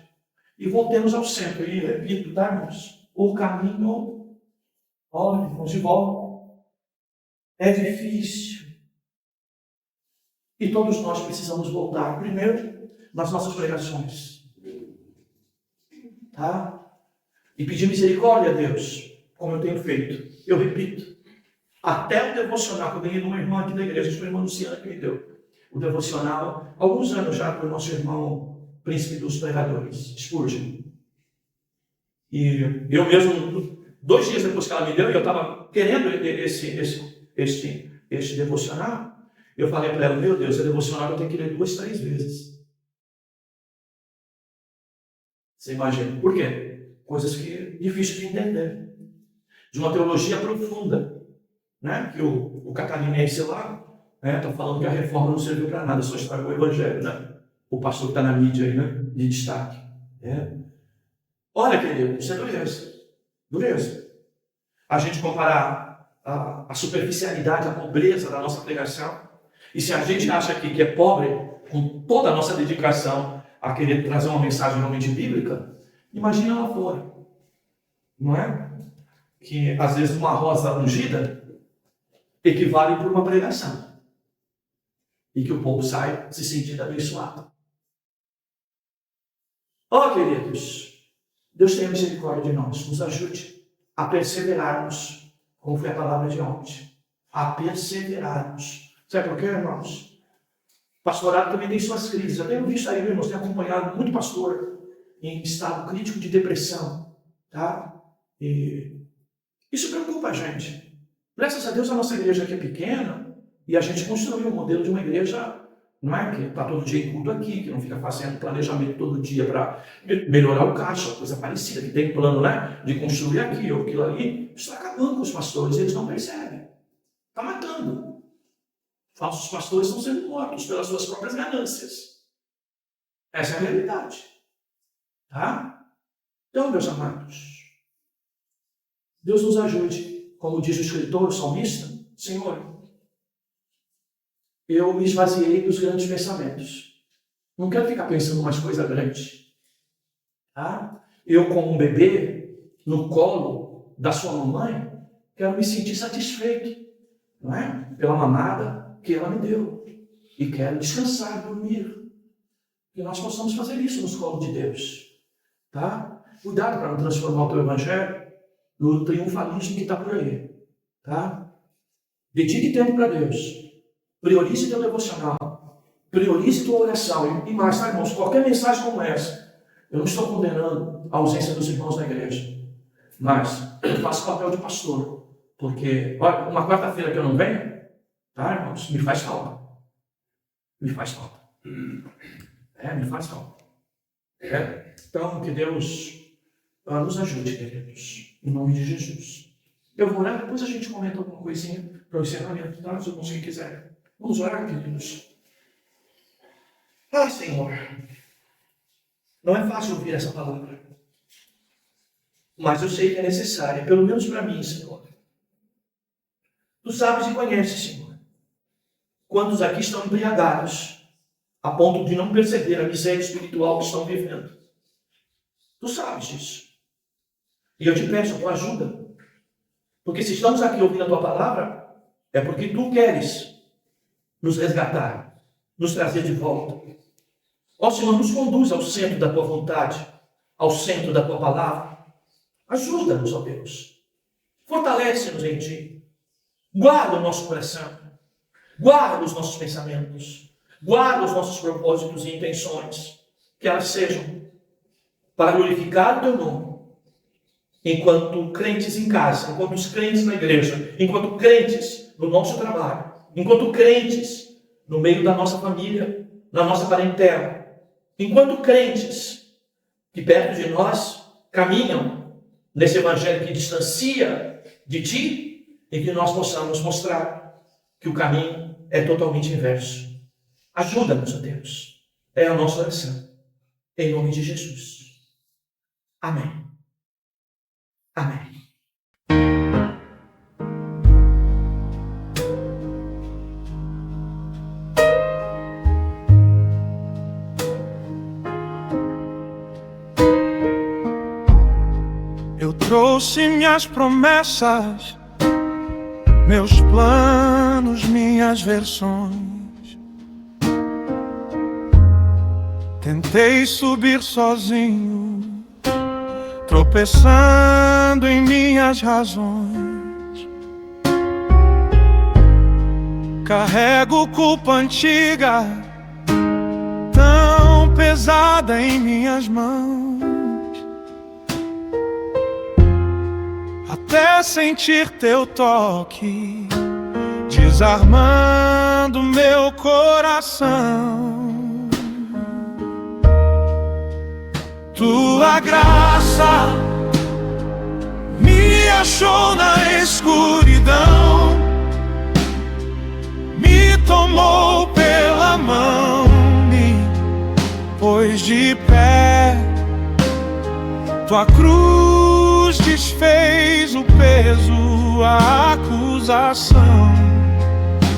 e voltemos ao centro. E repito, tá, irmãos? O caminho, olha, irmãos, de volta. É difícil. E todos nós precisamos voltar, primeiro, nas nossas pregações. Tá? E pedir misericórdia a Deus, como eu tenho feito. Eu repito. Até o devocional, que eu ganhei de uma irmã aqui da igreja, foi a irmã Luciana que me deu. O devocional, alguns anos já, para o nosso irmão príncipe dos pregadores, Spurgeon. E eu mesmo, 2 dias depois que ela me deu, eu estava querendo este devocional, eu falei para ela, meu Deus, é devocional eu tenho que ler 2, 3 vezes. Você imagina. Por quê? Coisas que é difícil de entender. De uma teologia profunda, né? Que o catarinense lá está falando que a reforma não serviu para nada, só estragou o evangelho, né? O pastor que está na mídia aí, né? De destaque. Olha, querido, isso é dureza. Dureza. A gente comparar a superficialidade, a pobreza da nossa pregação, e se a gente acha aqui que é pobre, com toda a nossa dedicação a querer trazer uma mensagem realmente bíblica, imagina lá fora. Não é? Que às vezes uma rosa ungida equivale por uma pregação. E que o povo sai se sentindo abençoado. Queridos, Deus tenha misericórdia de nós, nos ajude a perseverarmos, como foi a palavra de ontem, a perseverarmos. Sabe por quê, irmãos? Pastorado também tem suas crises. Eu tenho visto aí, irmãos, tenho acompanhado muito pastor em estado crítico de depressão, tá? E isso preocupa a gente. Graças a Deus a nossa igreja aqui é pequena e a gente construiu um modelo de uma igreja, não é? Que está todo dia em culto aqui, que não fica fazendo planejamento todo dia para melhorar o caixa, coisa parecida, que tem plano, né? De construir aqui ou aquilo ali. Isso está acabando com os pastores, eles não percebem. Está matando. Falsos pastores estão sendo mortos pelas suas próprias ganâncias. Essa é a realidade. Tá? Então, meus amados, Deus nos ajude, como diz o escritor, o salmista, Senhor, eu me esvaziei dos grandes pensamentos. Não quero ficar pensando umas coisas grandes. Tá? Eu, como um bebê, no colo da sua mamãe, quero me sentir satisfeito, não é? Pela mamada que ela me deu. E quero descansar, dormir. Que nós possamos fazer isso nos colos de Deus. Tá? Cuidado para não transformar o teu evangelho no triunfalismo que está por aí. Tá? Dedique tempo para Deus. Priorize teu devocional. Priorize tua oração. E mais, tá, irmãos? Qualquer mensagem como essa, eu não estou condenando a ausência dos irmãos na igreja. Mas eu faço papel de pastor. Porque, olha, uma quarta-feira que eu não venho, tá, irmãos? Me faz falta. Me faz falta. Me faz falta. Então, que Deus nos ajude, queridos. Em nome de Jesus. Eu vou orar, depois a gente comenta alguma coisinha para o encerramento, tá? Se alguns que quiserem. Vamos orar, queridos. Senhor, não é fácil ouvir essa palavra. Mas eu sei que é necessária, pelo menos para mim, Senhor. Tu sabes e conheces, Senhor. Quantos aqui estão embriagados, a ponto de não perceber a miséria espiritual que estão vivendo. Tu sabes disso. E eu te peço a tua ajuda. Porque se estamos aqui ouvindo a tua palavra, é porque tu queres nos resgatar, nos trazer de volta. Ó Senhor, nos conduz ao centro da tua vontade, ao centro da tua palavra. Ajuda-nos, ó Deus. Fortalece-nos em ti. Guarda o nosso coração. Guarda os nossos pensamentos. Guarda os nossos propósitos e intenções. Que elas sejam para glorificar o teu nome. Enquanto crentes em casa, enquanto os crentes na igreja, enquanto crentes no nosso trabalho, enquanto crentes no meio da nossa família, na nossa parentela, enquanto crentes que perto de nós caminham nesse evangelho que distancia de ti, e que nós possamos mostrar que o caminho é totalmente inverso. Ajuda-nos, ó Deus. É a nossa oração. Em nome de Jesus. Amém. Amém. Eu trouxe minhas promessas, meus planos, minhas versões. Tentei subir sozinho, tropeçando em minhas razões. Carrego culpa antiga, tão pesada em minhas mãos. até sentir teu toque, desarmando meu coração. Tua graça me achou na escuridão, me tomou pela mão, me pôs de pé. Tua cruz desfez o peso, a acusação.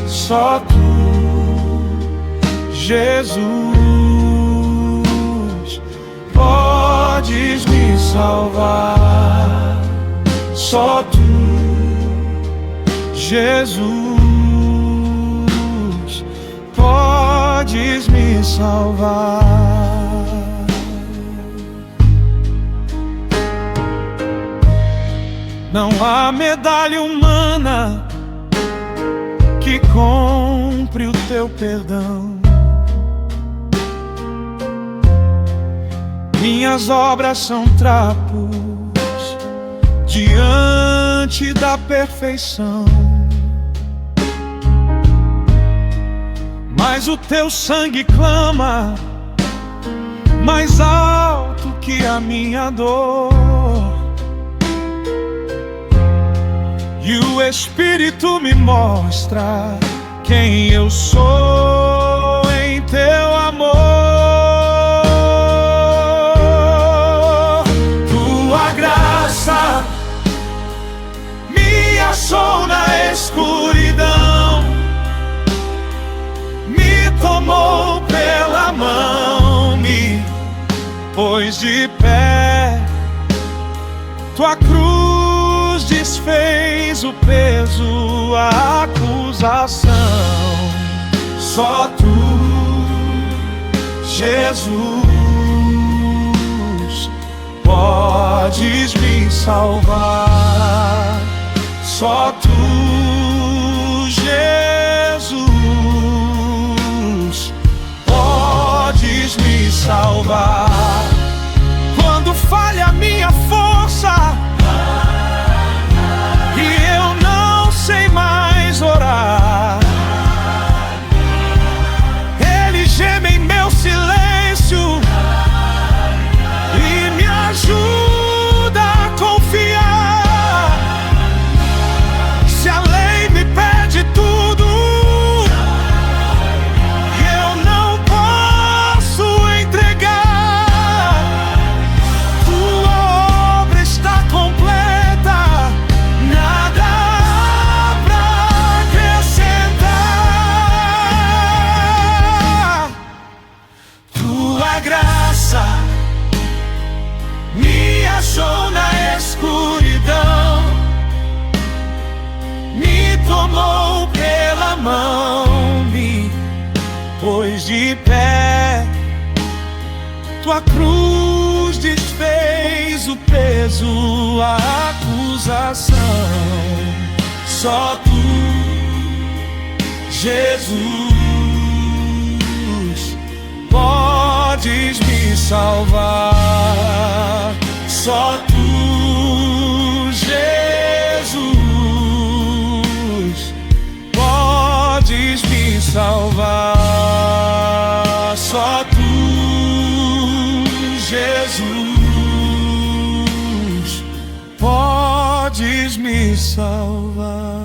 Só tu, Jesus, podes me salvar. Só tu, Jesus, podes me salvar. Não há medalha humana que compre o teu perdão. Minhas obras são trapos diante da perfeição, mas o teu sangue clama mais alto que a minha dor. E o Espírito me mostra quem eu sou em teu amor. Tua graça me achou na escuridão, me tomou pela mão, me pôs de pé. Tua cruz desfez o peso, a acusação. Só tu, Jesus, podes me salvar. Só tu, Jesus, podes me salvar. Quando falha a minha força e eu não sei mais orar, Ele geme em meu silêncio e me ajuda a confiar. Se a lei me pede tudo e eu não posso entregar, tua obra está completa, nada há pra acrescentar. Tua graça me achou na escuridão, me tomou pela mão, me pôs de pé. Tua cruz desfez o peso, a acusação. Só tu, Jesus, podes me salvar. Só tu, Jesus, podes me salvar. Só tu, Jesus, podes me salvar.